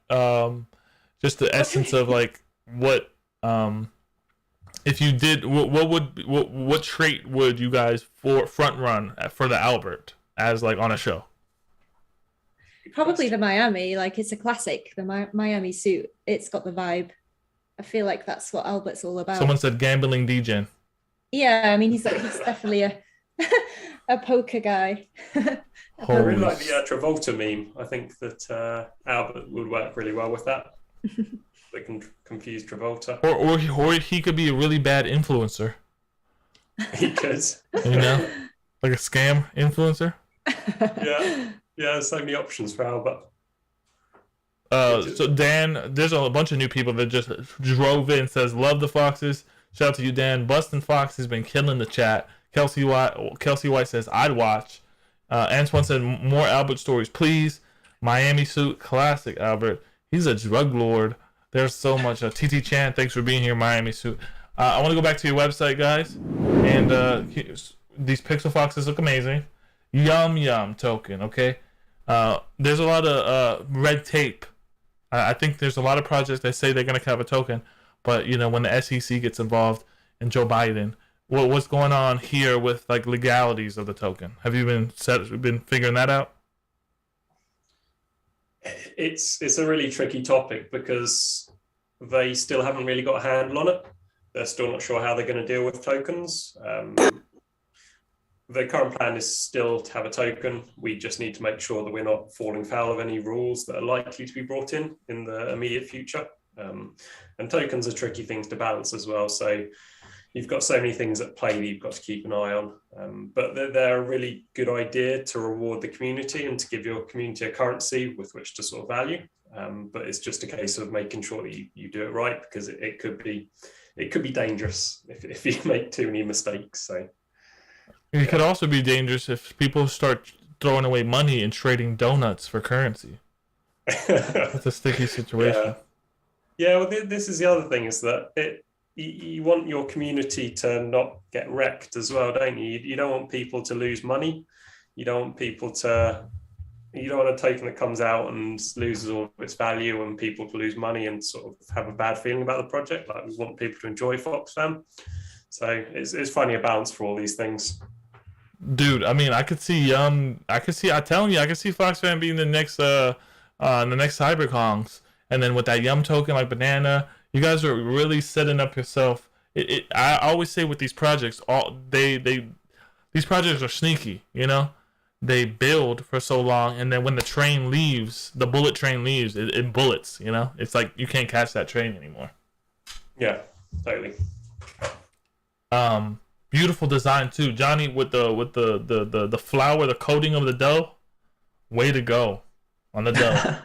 Just the essence of like what. If you did, what trait would you guys front run for the Albert as like on a show? Probably the Miami. Like, it's a classic. The Miami suit. It's got the vibe. I feel like that's what Albert's all about. Someone said gambling degen. Yeah, I mean he's definitely a poker guy. I really like the Travolta meme. I think that Albert would work really well with that. They can confuse Travolta. Or he could be a really bad influencer. He could. You know? Like a scam influencer. Yeah. Yeah, there's so many options for Albert. So Dan, there's a bunch of new people that just drove in, says, love the Foxes. Shout out to you, Dan. Bustin' Fox has been killing the chat. Kelsey White says, I'd watch. Antoine said, more Albert stories, please. Miami suit, classic Albert. He's a drug lord. There's so much. TT Chan, thanks for being here, Miami suit. I want to go back to your website, guys. And these Pixel Foxes look amazing. YUMYUM token, okay? There's a lot of red tape. I think there's a lot of projects that say they're going to have a token. But, you know, when the SEC gets involved and Joe Biden, what's going on here with, like, legalities of the token? Have you been figuring that out? It's a really tricky topic because they still haven't really got a handle on it. They're still not sure how they're going to deal with tokens. The current plan is still to have a token. We just need to make sure that we're not falling foul of any rules that are likely to be brought in the immediate future. And tokens are tricky things to balance as well. So you've got so many things at play that you've got to keep an eye on. But they're a really good idea to reward the community and to give your community a currency with which to sort of value. But it's just a case of making sure that you do it right, because it could be dangerous if you make too many mistakes. So it could also be dangerous if people start throwing away money and trading donuts for currency. That's a sticky situation. Yeah, well, this is the other thing, is that you want your community to not get wrecked as well, don't you? You don't want people to lose money. You don't want a token that comes out and loses all of its value and people to lose money and sort of have a bad feeling about the project. Like, we want people to enjoy Foxfam. So it's finding a balance for all these things. Dude, I mean, I could see Foxfam being the next CyberKongs, and then with that YUM token like Banana, you guys are really setting up yourself. I always say with these projects, these projects are sneaky, you know. they build for so long, and then when the train leaves, the bullet train leaves, it bullets. You know, it's like you can't catch that train anymore. Yeah, totally. Beautiful design too, Johnny, with the flour, the coating of the dough. Way to go on the dough.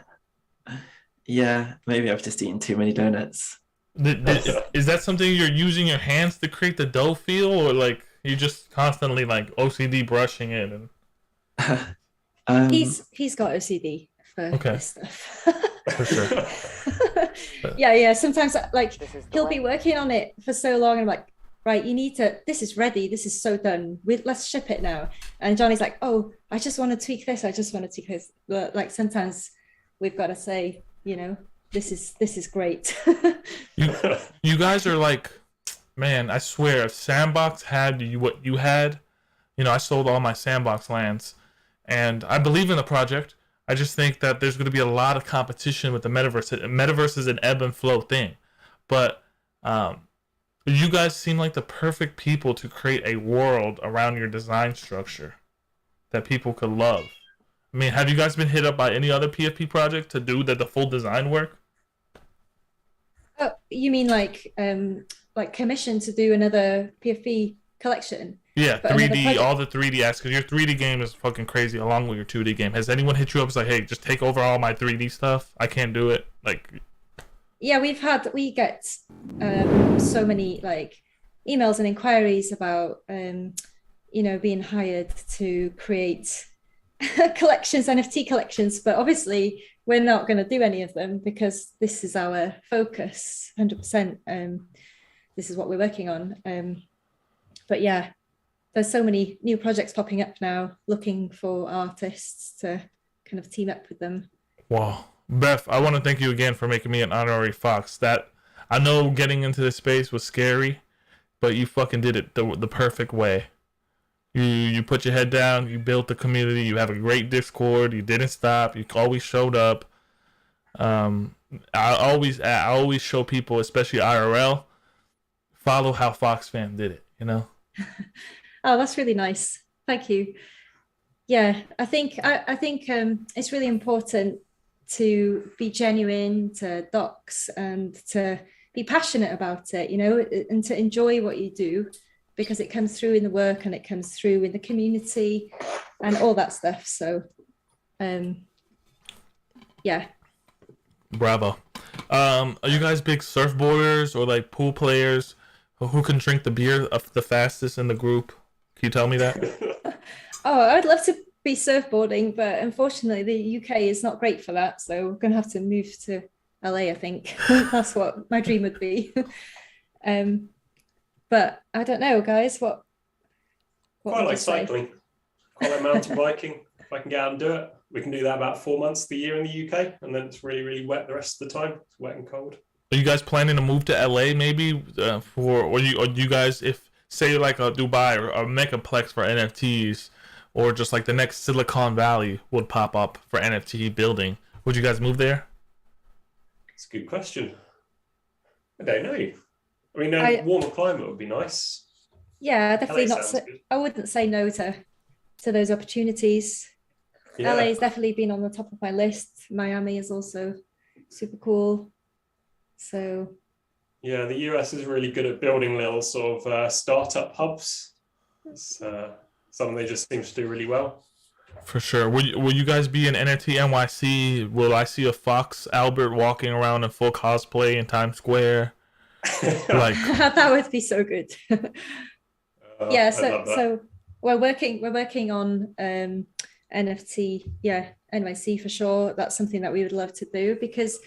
Yeah, maybe I've just eaten too many donuts. Is that something you're using your hands to create the dough feel, or like you just constantly like OCD brushing it? And He's got OCD for this stuff. For sure. Yeah. Sometimes like he'll be working on it for so long, and I'm like, right, you need to. This is ready. This is so done. Let's ship it now. And Johnny's like, oh, I just want to tweak this. I just want to tweak this. But like sometimes we've got to say, you know, this is great. You guys are like, man, I swear, if Sandbox had what you had, you know, I sold all my Sandbox lands, and I believe in the project. I just think that there's going to be a lot of competition with the metaverse. Metaverse is an ebb and flow thing, but you guys seem like the perfect people to create a world around your design structure that people could love. I mean, have you guys been hit up by any other PFP project to do the full design work? Oh, you mean like commission to do another PFP collection? Yeah, 3D, all the 3D aspects. Because your 3D game is fucking crazy along with your 2D game. Has anyone hit you up and say, hey, just take over all my 3D stuff? I can't do it. Like, yeah, we get so many like emails and inquiries about you know, being hired to create collections, NFT collections, but obviously we're not going to do any of them because this is our focus 100%. This is what we're working on. But yeah, there's so many new projects popping up now looking for artists to kind of team up with them. Wow. Beth, I want to thank you again for making me an honorary Fox. That I know getting into this space was scary, but you fucking did it the perfect way. You put your head down, you built the community, you have a great Discord, you didn't stop, you always showed up. I always show people, especially IRL, follow how Foxfam did it, you know? Oh, that's really nice. Thank you. Yeah, I think it's really important to be genuine to docs and to be passionate about it, you know, and to enjoy what you do, because it comes through in the work and it comes through in the community and all that stuff. So, yeah. Bravo. Are you guys big surfboarders or like pool players? Who can drink the beer the fastest in the group? Can you tell me that? Oh, I'd love to be surfboarding, but unfortunately the UK is not great for that. So we're going to have to move to LA, I think. That's what my dream would be. But I don't know, guys, what quite like cycling, quite like mountain biking. If I can get out and do it, we can do that about 4 months of the year in the UK, and then it's really, really wet the rest of the time. It's wet and cold. Are you guys planning to move to LA maybe or you guys, if say like a Dubai or a Megaplex for NFTs, or just like the next Silicon Valley would pop up for NFT building, would you guys move there? It's a good question. I don't know. I mean, a warmer climate would be nice. Yeah, definitely not. I wouldn't say no to those opportunities. Yeah. LA has definitely been on the top of my list. Miami is also super cool. So. Yeah, the US is really good at building little sort of startup hubs. It's something they just seem to do really well. For sure. Will you guys be in NFT NYC? Will I see a Fox Albert walking around in full cosplay in Times Square? Like that would be so good. Yeah, so we're working on NFT, yeah, NYC for sure. That's something that we would love to do, because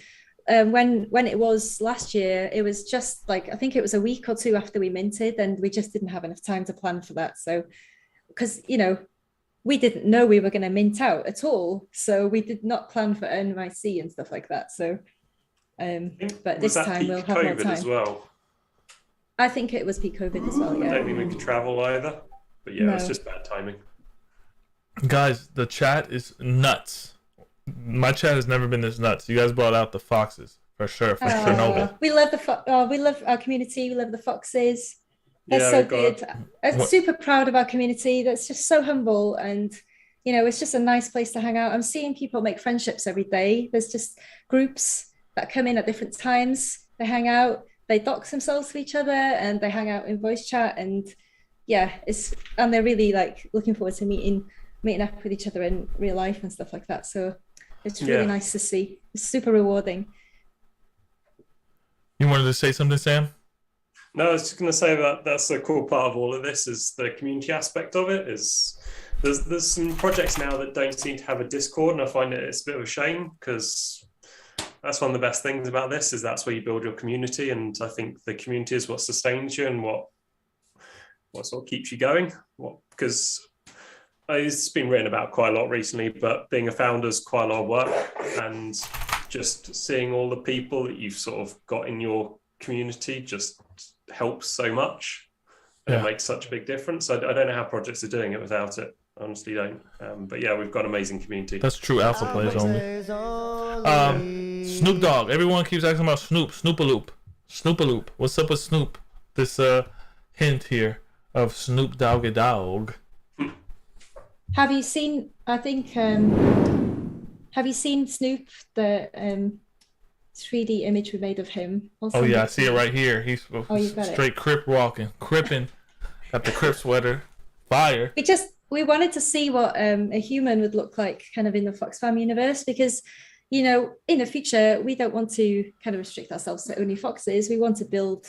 when it was last year, it was just like, I think it was a week or two after we minted, and we just didn't have enough time to plan for that. So because, you know, we didn't know we were going to mint out at all, so we did not plan for NYC and stuff like that. So but this time we'll have more time. As well? I think it was peak COVID as well, yeah. I don't think we could travel either, but yeah, No. It's just bad timing. guys, the chat is nuts. My chat has never been this nuts. You guys brought out the foxes for sure, for Chernobyl. We love we love our community. We love the foxes. They're Yeah, so we've got- good. I'm super proud of our community. That's just so humble, and you know, it's just a nice place to hang out. I'm seeing people make friendships every day. There's just groups that come in at different times. They hang out, they dox themselves to each other, and they hang out in voice chat. And yeah, and they're really like looking forward to meeting up with each other in real life and stuff like that. So it's really nice to see. It's super rewarding. You wanted to say something, Sam? No, I was just going to say that that's a cool part of all of this is the community aspect of it. There's some projects now that don't seem to have a Discord, and I find it's a bit of a shame because that's one of the best things about this is that's where you build your community, and I think the community is what sustains you and what sort of keeps you going. Because it's been written about quite a lot recently, but being a founder is quite a lot of work, and just seeing all the people that you've sort of got in your community just helps so much. And it makes such a big difference. I don't know how projects are doing it without it. I honestly don't. But yeah, we've got an amazing community. That's true alpha plays only. Snoop Dogg. Everyone keeps asking about Snoop. Snoopaloop. What's up with Snoop? This hint here of Snoop Doggy Dogg. Have you seen, have you seen Snoop, the 3D image we made of him? Oh yeah, I see it right here. He's straight Crip walking, Crippin'. Got the Crip sweater. Fire. We wanted to see what a human would look like kind of in the Foxfam universe, because, you know, in the future, we don't want to kind of restrict ourselves to only foxes. We want to build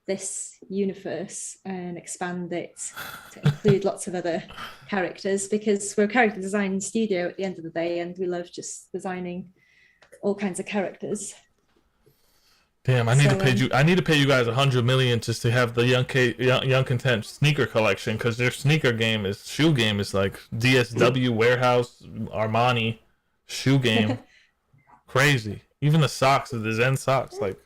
this universe and expand it to include lots of other characters, because we're a character design studio at the end of the day, and we love just designing all kinds of characters. Damn, I need to pay you guys $100 million just to have the Young Content sneaker collection, because their shoe game is like DSW, Warehouse, Armani shoe game. Crazy. Even the socks, the Zen socks, like,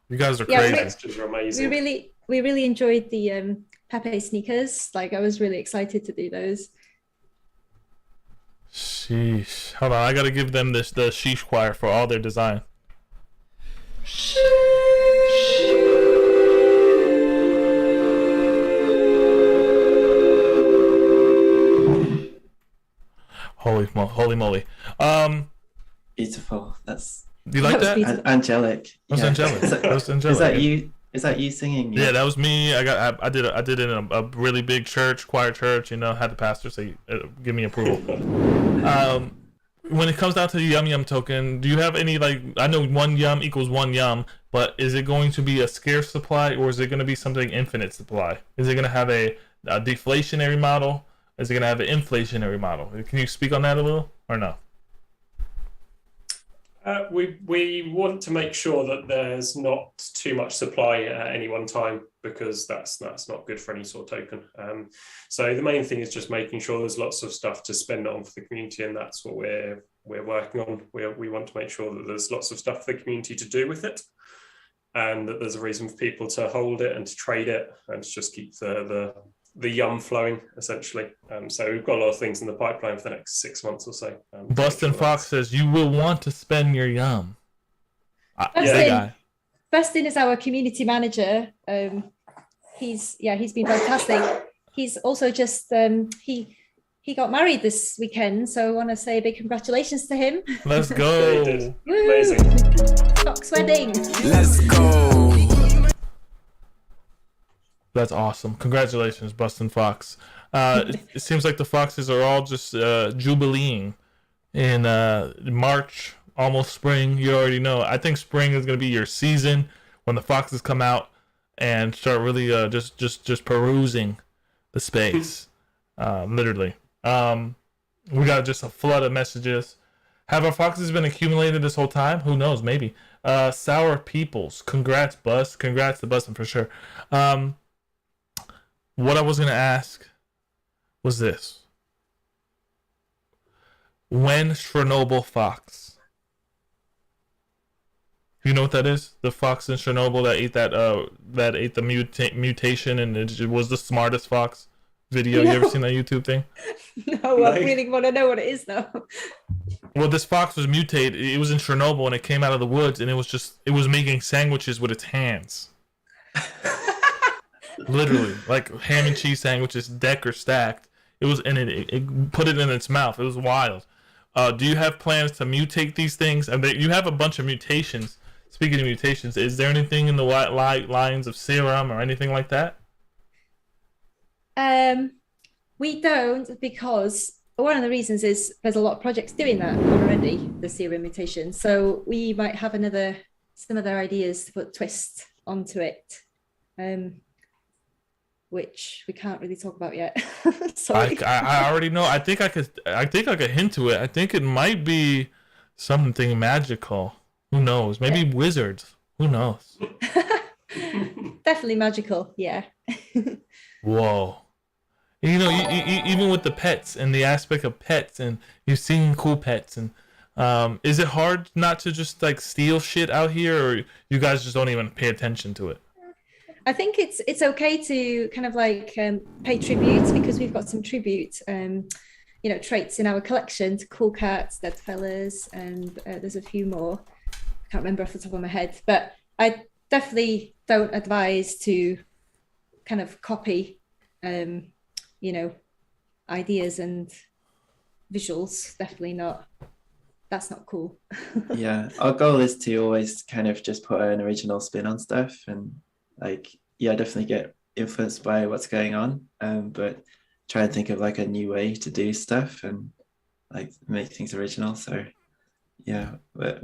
you guys are crazy. Amazing. We really enjoyed the Pepe sneakers. Like, I was really excited to do those. Sheesh. Hold on, I gotta give them the sheesh choir for all their design. Holy moly. Beautiful. That's. Do you like that? Angelic. That's angelic. That's angelic. Is that you singing? Yeah, that was me. I did it in a really big choir church. You know, had the pastor say, "Give me approval." When it comes down to the YUMYUM token, do you have any, like, I know 1 yum equals 1 yum, but is it going to be a scarce supply, or is it going to be something infinite supply? Is it going to have a deflationary model? Is it going to have an inflationary model? Can you speak on that a little, or no? We want to make sure that there's not too much supply at any one time, because that's not good for any sort of token. So the main thing is just making sure there's lots of stuff to spend on for the community, and that's what we're working on. We want to make sure that there's lots of stuff for the community to do with it, and that there's a reason for people to hold it and to trade it, and to just keep the yum flowing, essentially. So we've got a lot of things in the pipeline for the next 6 months or so. Bustin' Fox says you will want to spend your yum. Bustin is our community manager. He's been fantastic. He's also just he got married this weekend, so I want to say a big congratulations to him. Let's go. Amazing. Fox wedding. Let's go. That's awesome. Congratulations, Bustin' Fox. It seems like the Foxes are all just jubileeing in March, almost spring. You already know. I think spring is going to be your season when the Foxes come out and start really just perusing the space. Literally. We got just a flood of messages. Have our Foxes been accumulated this whole time? Who knows? Maybe. Sour Peoples. Congrats, Bus. Congrats to Bustin' for sure. What I was going to ask was this. When Chernobyl Fox? You know what that is? The fox in Chernobyl that ate the mutation, and it was the smartest fox video. No. You ever seen that YouTube thing? No, I really want to know what it is though. Well, this fox was mutated. It was in Chernobyl, and it came out of the woods, and it was making sandwiches with its hands. Literally, like ham and cheese sandwiches, deck or stacked. It was and it put it in its mouth. It was wild. Do you have plans to mutate these things? And you have a bunch of mutations. Speaking of mutations, is there anything in the lines of serum or anything like that? We don't, because one of the reasons is there's a lot of projects doing that already, the serum mutation. So we might have some other ideas to put twist onto it, which we can't really talk about yet. Sorry. I already know. I think I could hint to it. I think it might be something magical. Who knows? Maybe wizards. Who knows? Definitely magical. Yeah. Whoa. You know, even with the pets and the aspect of pets, and you've seen cool pets, and is it hard not to just like steal shit out here, or you guys just don't even pay attention to it? I think it's okay to kind of like pay tribute, because we've got some tribute, traits in our collection to cool cats, dead fellas, and there's a few more. I can't remember off the top of my head, but I definitely don't advise to kind of copy, ideas and visuals. Definitely not. That's not cool. Yeah, our goal is to always kind of just put an original spin on stuff, and definitely get influenced by what's going on, but try and think of like a new way to do stuff and like make things original. So yeah, but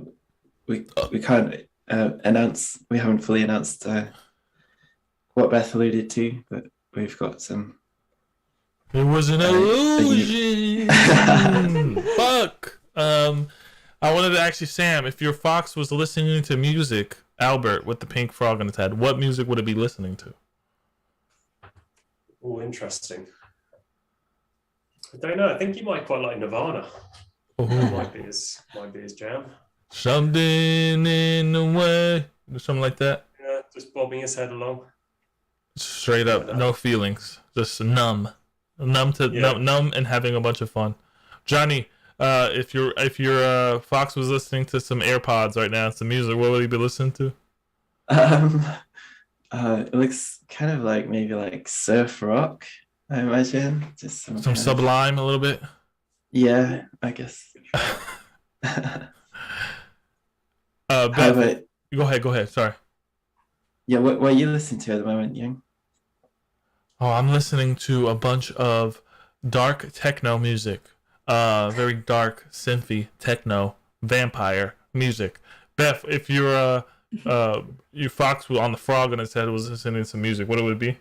we can't announce, we haven't fully announced what Beth alluded to, but we've got some. It was an illusion. Fuck. I wanted to ask you, Sam, if your fox was listening to music, Albert with the pink frog on its head, what music would it be listening to? Oh, interesting. I don't know. I think you might quite like Nirvana. Might be his jam. Something in the way, something like that. Yeah, just bobbing his head along. Straight up, no feelings, just numb and having a bunch of fun. Johnny, if your fox was listening to some AirPods right now, some music, what would he be listening to? It looks kind of like maybe like surf rock, I imagine. Just some Sublime a little bit. Yeah, I guess. Beth, go ahead. Sorry. Yeah, what are you listening to at the moment, Young? Oh, I'm listening to a bunch of dark techno music. Very dark, synthy, techno, vampire music. Beth, if your fox on the frog on its head was listening to some music, what would it be?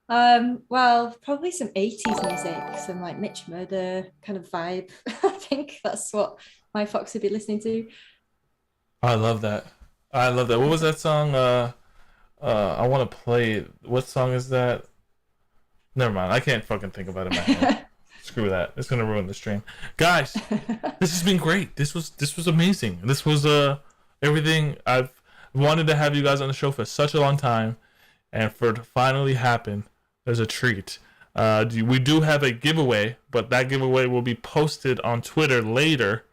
Well, probably some 80s music, some like Mitch Murder kind of vibe. I think that's what my fox would be listening to. I love that. What was that song? I want to play it. What song is that? Never mind. I can't fucking think about it in my head. Screw that. It's gonna ruin the stream, guys. This has been great. This was amazing. This was everything I've wanted to have you guys on the show for such a long time, and for it to finally happen, there's a treat. We do have a giveaway, but that giveaway will be posted on Twitter later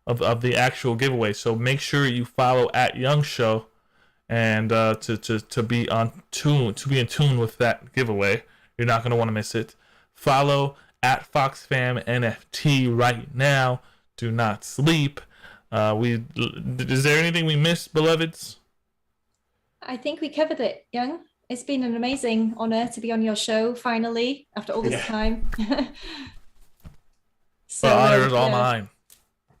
of the actual giveaway. So make sure you follow @YoungShow and to be in tune with that giveaway. You're not gonna want to miss it. Follow @Foxfam NFT right now. Do not sleep. Is there anything we missed, beloveds? I think we covered it, Young. It's been an amazing honor to be on your show finally after all this time. The honor is all mine.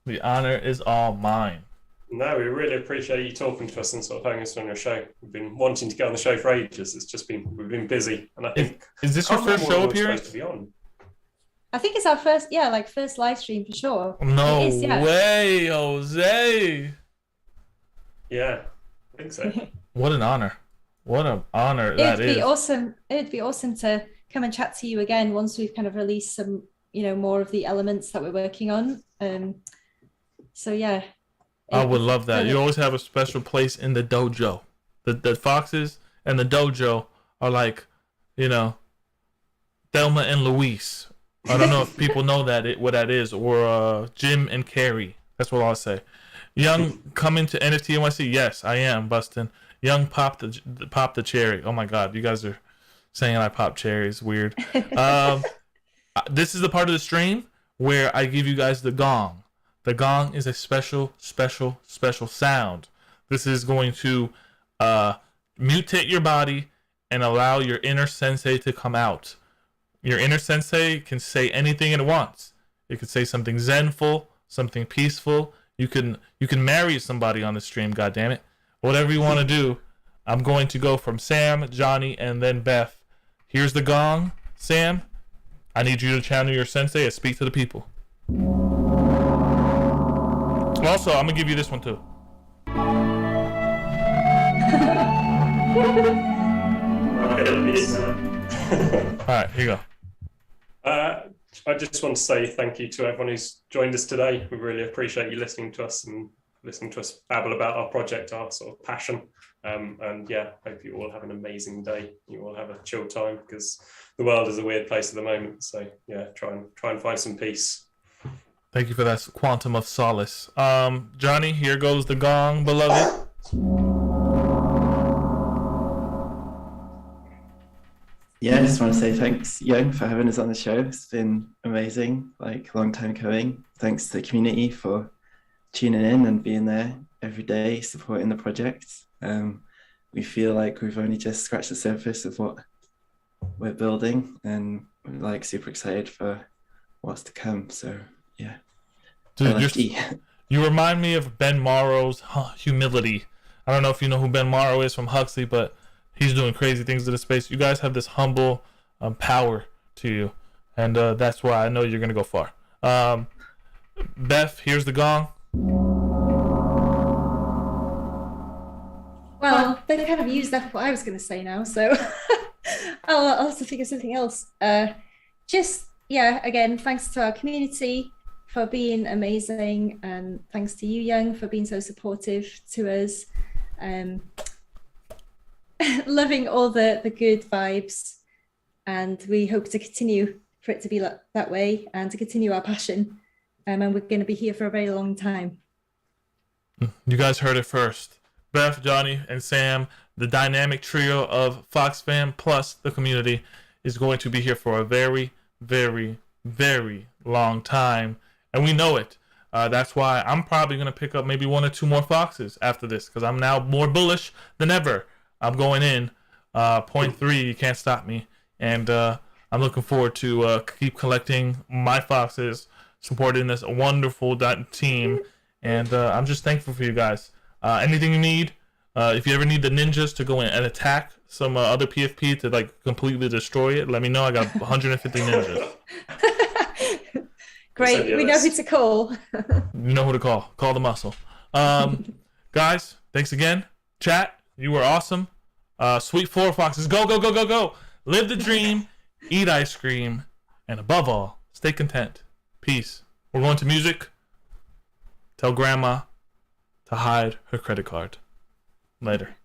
The honor is all mine. No, we really appreciate you talking to us and sort of having us on your show. We've been wanting to get on the show for ages. We've been busy, and I think is this your first show appearance? To be on. I think it's our first live stream for sure. No way, Jose. Yeah, I think so. What an honor. What an honor that is. It'd be awesome. It'd be awesome to come and chat to you again once we've kind of released some, more of the elements that we're working on. So yeah. I would love that. You always have a special place in the dojo. The foxes and the dojo are like, Thelma and Louise. I don't know if people know what that is, or Jim and Carrie. That's what I'll say. Young, coming to NFT NYC. Yes, I am, Bustin. Young, pop the cherry. Oh my God, you guys are saying I pop cherries. Weird. This is the part of the stream where I give you guys the gong. The gong is a special sound. This is going to mutate your body and allow your inner sensei to come out. Your inner sensei can say anything it wants. It could say something zenful, something peaceful. You can marry somebody on the stream, goddammit. Whatever you want to do. I'm going to go from Sam, Johnny, and then Beth. Here's the gong. Sam, I need you to channel your sensei and speak to the people. Also, I'm going to give you this one too. Alright, here you go. I just want to say thank you to everyone who's joined us today. We really appreciate you listening to us and listening to us babble about our project, our sort of passion. And yeah, hope you all have an amazing day. You all have a chill time because the world is a weird place at the moment. So yeah, try and find some peace. Thank you for that quantum of solace. Johnny, here goes the gong, beloved. Yeah, I just want to say thanks, Young, for having us on the show. It's been amazing, like long time coming. Thanks to the community for tuning in and being there every day, supporting the project. We feel like we've only just scratched the surface of what we're building, and we're like super excited for what's to come. So yeah, dude, you remind me of Ben Morrow's humility. I don't know if you know who Ben Morrow is from Huxley, but he's doing crazy things to the space. You guys have this humble power to you, and that's why I know you're gonna go far. Beth, here's the gong. Well, they kind of used up what I was going to say now, so I'll have to figure something else. Just, yeah, again, thanks to our community for being amazing, and thanks to you, Young, for being so supportive to us. Loving all the good vibes, and we hope to continue for it to be that way and to continue our passion. And we're going to be here for a very long time. You guys heard it first. Beth, Johnny, and Sam, the dynamic trio of Foxfam plus the community, is going to be here for a very, very, very long time. And we know it. That's why I'm probably going to pick up maybe 1 or 2 more Foxes after this, because I'm now more bullish than ever. I'm going in. 0.3, you can't stop me. And I'm looking forward to keep collecting my Foxes, supporting this wonderful team. And I'm just thankful for you guys. Anything you need, if you ever need the ninjas to go in and attack some other PFP to like completely destroy it, let me know. I got 150 ninjas. Great, we know who to call. You know who to call. Call the muscle. Guys, thanks again. Chat, you were awesome. Sweet 4 Foxes, go, go, go, go, go. Live the dream, eat ice cream, and above all, stay content. Peace. We're going to music. Tell grandma to hide her credit card. Later.